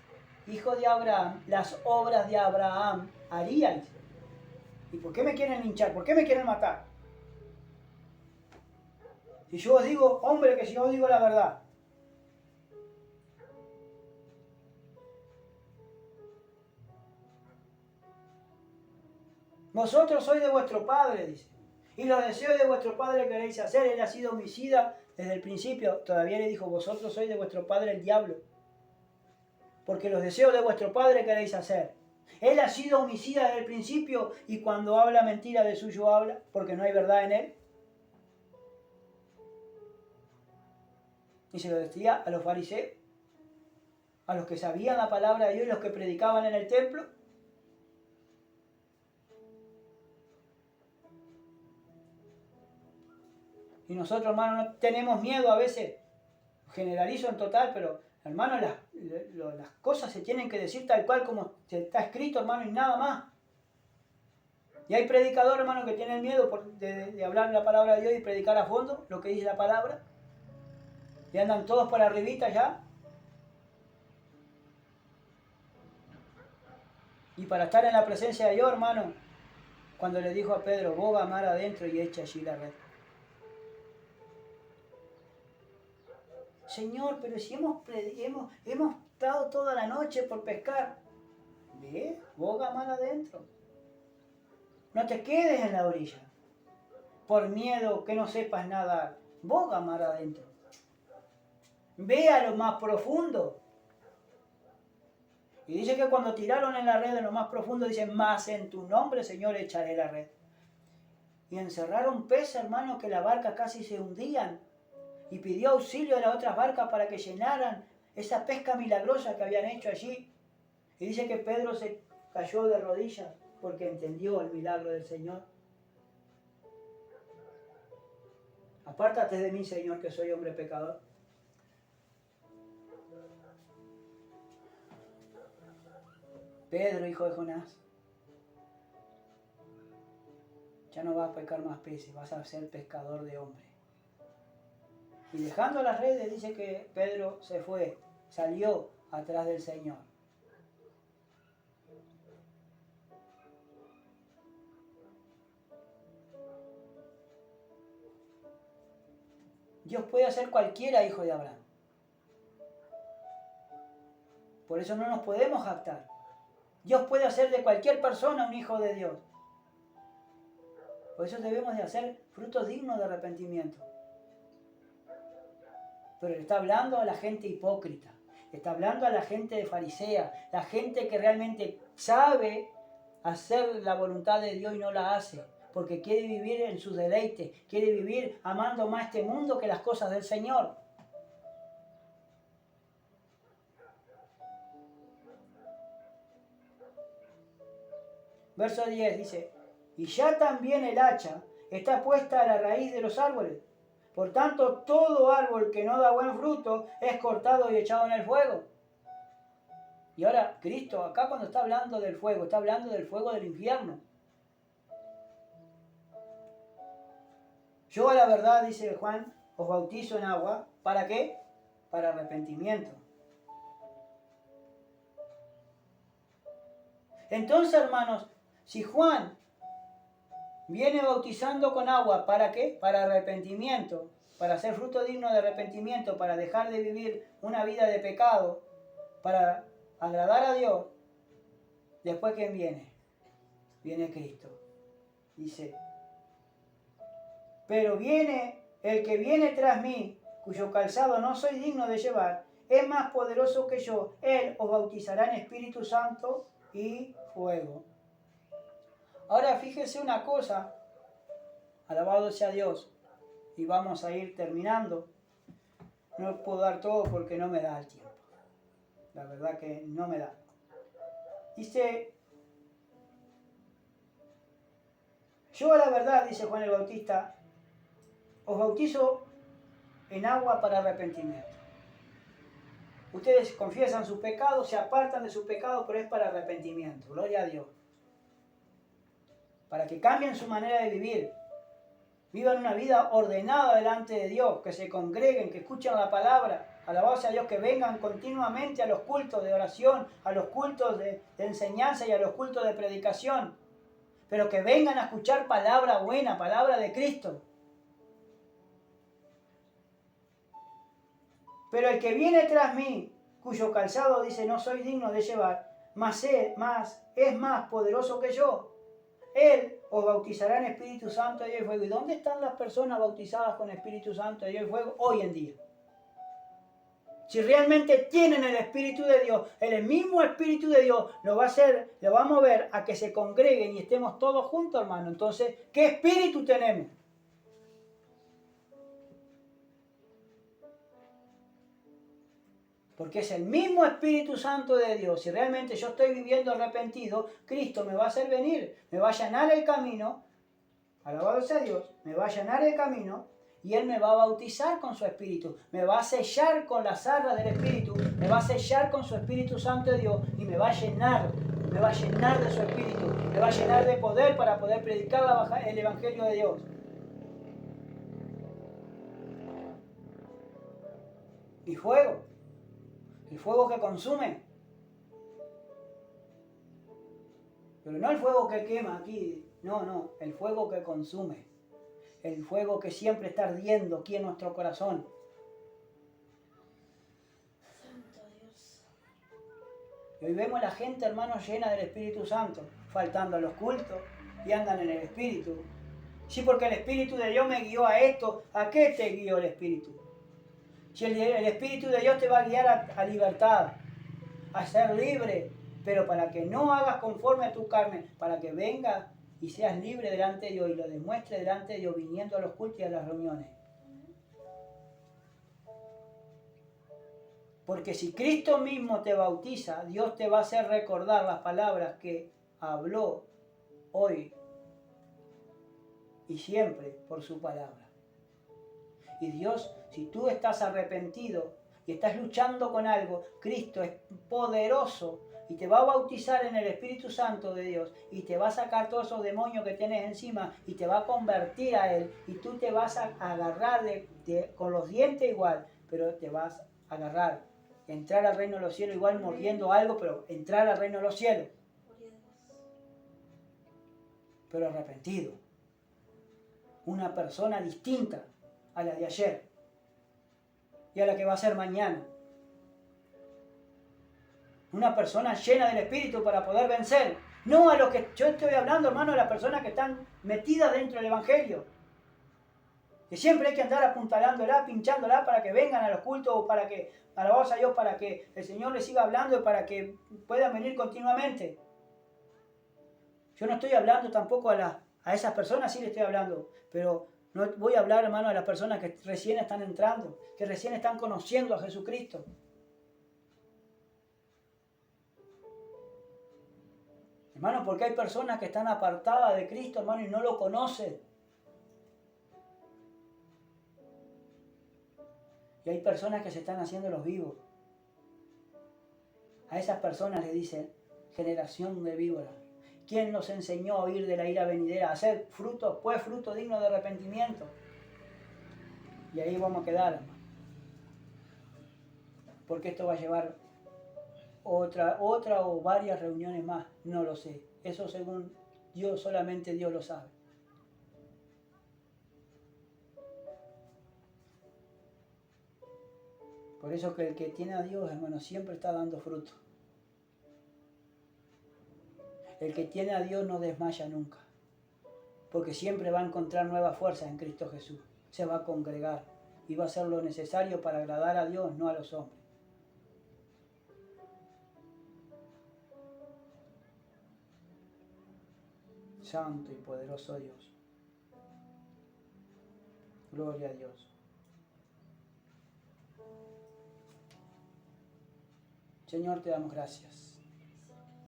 hijo de Abraham, las obras de Abraham haríais. ¿Y por qué me quieren linchar? ¿Por qué me quieren matar? Si yo os digo, hombre, que si yo os digo la verdad. Vosotros sois de vuestro padre, dice. Y los deseos de vuestro padre queréis hacer. Él ha sido homicida desde el principio. Todavía le dijo, vosotros sois de vuestro padre el diablo. Porque los deseos de vuestro padre queréis hacer. Él ha sido homicida desde el principio y cuando habla mentira de suyo habla, porque no hay verdad en él. Y se lo decía a los fariseos, a los que sabían la palabra de Dios y los que predicaban en el templo. Y nosotros, hermanos, no tenemos miedo a veces, generalizo en total, pero hermanos, las cosas se tienen que decir tal cual como está escrito, hermano, y nada más. Y hay predicadores, hermano, que tienen miedo de hablar la palabra de Dios y predicar a fondo lo que dice la palabra. Y andan todos por arribita ya. Y para estar en la presencia de Dios, hermano, cuando le dijo a Pedro, boga mar adentro y echa allí la red. Señor, pero si hemos estado toda la noche por pescar. Ve, boga mar adentro. No te quedes en la orilla. Por miedo que no sepas nadar. Boga mar adentro. Ve a lo más profundo. Y dice que cuando tiraron en la red en lo más profundo, dice, más en tu nombre, Señor, echaré la red. Y encerraron peces, hermanos, que la barca casi se hundían. y pidió auxilio de las otras barcas para que llenaran esa pesca milagrosa que habían hecho allí. Y dice que Pedro se cayó de rodillas porque entendió el milagro del Señor. Apártate de mí, Señor, que soy hombre pecador. Pedro, hijo de Jonás, ya no vas a pescar más peces, vas a ser pescador de hombres. Y dejando las redes, dice que Pedro se fue, salió atrás del Señor. Dios puede hacer cualquiera hijo de Abraham. Por eso no nos podemos jactar. Dios puede hacer de cualquier persona un hijo de Dios. Por eso debemos de hacer frutos dignos de arrepentimiento. Pero le está hablando a la gente hipócrita. Le está hablando a la gente de farisea. La gente que realmente sabe hacer la voluntad de Dios y no la hace. Porque quiere vivir en su deleite. Quiere vivir amando más este mundo que las cosas del Señor. Verso 10 dice, y ya también el hacha está puesta a la raíz de los árboles. Por tanto, todo árbol que no da buen fruto es cortado y echado en el fuego. Y ahora, Cristo, acá cuando está hablando del fuego, está hablando del fuego del infierno. Yo a la verdad, dice Juan, os bautizo en agua. ¿Para qué? Para arrepentimiento. Entonces, hermanos, si Juan viene bautizando con agua, ¿para qué? Para arrepentimiento, para hacer fruto digno de arrepentimiento, para dejar de vivir una vida de pecado, para agradar a Dios. Después, ¿quién viene? Viene Cristo. Dice, pero viene el que viene tras mí, cuyo calzado no soy digno de llevar, es más poderoso que yo. Él os bautizará en Espíritu Santo y fuego. Ahora fíjense una cosa, alabado sea Dios, y vamos a ir terminando. No puedo dar todo porque no me da el tiempo. La verdad que no me da. Dice, yo a la verdad, dice Juan el Bautista, os bautizo en agua para arrepentimiento. Ustedes confiesan sus pecados, se apartan de sus pecados, pero es para arrepentimiento. Gloria a Dios. Para que cambien su manera de vivir. Vivan una vida ordenada delante de Dios, que se congreguen, que escuchen la palabra. Alabado sea Dios, que vengan continuamente a los cultos de oración, a los cultos de enseñanza y a los cultos de predicación. Pero que vengan a escuchar palabra buena, palabra de Cristo. Pero el que viene tras mí, cuyo calzado dice no soy digno de llevar, es más poderoso que yo. Él os bautizará en Espíritu Santo y en fuego. ¿Y dónde están las personas bautizadas con Espíritu Santo y en fuego hoy en día? Si realmente tienen el Espíritu de Dios, el mismo Espíritu de Dios lo va a mover a que se congreguen y estemos todos juntos, hermano. Entonces, ¿qué espíritu tenemos? Porque es el mismo Espíritu Santo de Dios. Si realmente yo estoy viviendo arrepentido, Cristo me va a hacer venir, me va a allanar el camino, alabado sea Dios, me va a allanar el camino y Él me va a bautizar con su Espíritu, me va a sellar con las arras del Espíritu, me va a sellar con su Espíritu Santo de Dios y me va a llenar de su Espíritu, me va a llenar de poder para poder predicar el Evangelio de Dios. Y fuego. El fuego que consume. Pero no el fuego que quema aquí. No. El fuego que consume. El fuego que siempre está ardiendo aquí en nuestro corazón. Santo Dios. Y hoy vemos a la gente, hermanos, llena del Espíritu Santo. Faltando a los cultos. Y andan en el Espíritu. Sí, porque el Espíritu de Dios me guió a esto. ¿A qué te guió el Espíritu? Si el Espíritu de Dios te va a guiar a libertad, a ser libre, pero para que no hagas conforme a tu carne, para que vengas y seas libre delante de Dios y lo demuestres delante de Dios viniendo a los cultos y a las reuniones. Porque si Cristo mismo te bautiza, Dios te va a hacer recordar las palabras que habló hoy y siempre por su palabra. Y Dios, si tú estás arrepentido y estás luchando con algo, Cristo es poderoso y te va a bautizar en el Espíritu Santo de Dios y te va a sacar todos esos demonios que tienes encima y te va a convertir a Él y tú te vas a agarrar con los dientes igual, pero te vas a agarrar, entrar al reino de los cielos igual mordiendo algo, pero entrar al reino de los cielos. Pero arrepentido. Una persona distinta a la de ayer y a la que va a ser mañana. Una persona llena del Espíritu para poder vencer. No a los que yo estoy hablando, hermano, a las personas que están metidas dentro del Evangelio. Que siempre hay que andar apuntalándola, pinchándola para que vengan a los cultos o para que, alabados a Dios, para que el Señor les siga hablando y para que puedan venir continuamente. Yo no estoy hablando tampoco a esas personas, sí le estoy hablando, pero no voy a hablar, hermano, a las personas que recién están entrando, que recién están conociendo a Jesucristo. Hermano, porque hay personas que están apartadas de Cristo, hermano, y no lo conocen. Y hay personas que se están haciendo los vivos. A esas personas le dicen generación de víboras. ¿Quién nos enseñó a huir de la ira venidera? A hacer frutos, pues fruto digno de arrepentimiento. Y ahí vamos a quedar, hermano. Porque esto va a llevar otra o varias reuniones más. No lo sé. Eso según Dios, solamente Dios lo sabe. Por eso que el que tiene a Dios, hermano, siempre está dando fruto. El que tiene a Dios no desmaya nunca. Porque siempre va a encontrar nuevas fuerzas en Cristo Jesús. Se va a congregar y va a hacer lo necesario para agradar a Dios, no a los hombres. Santo y poderoso Dios. Gloria a Dios. Señor, te damos gracias.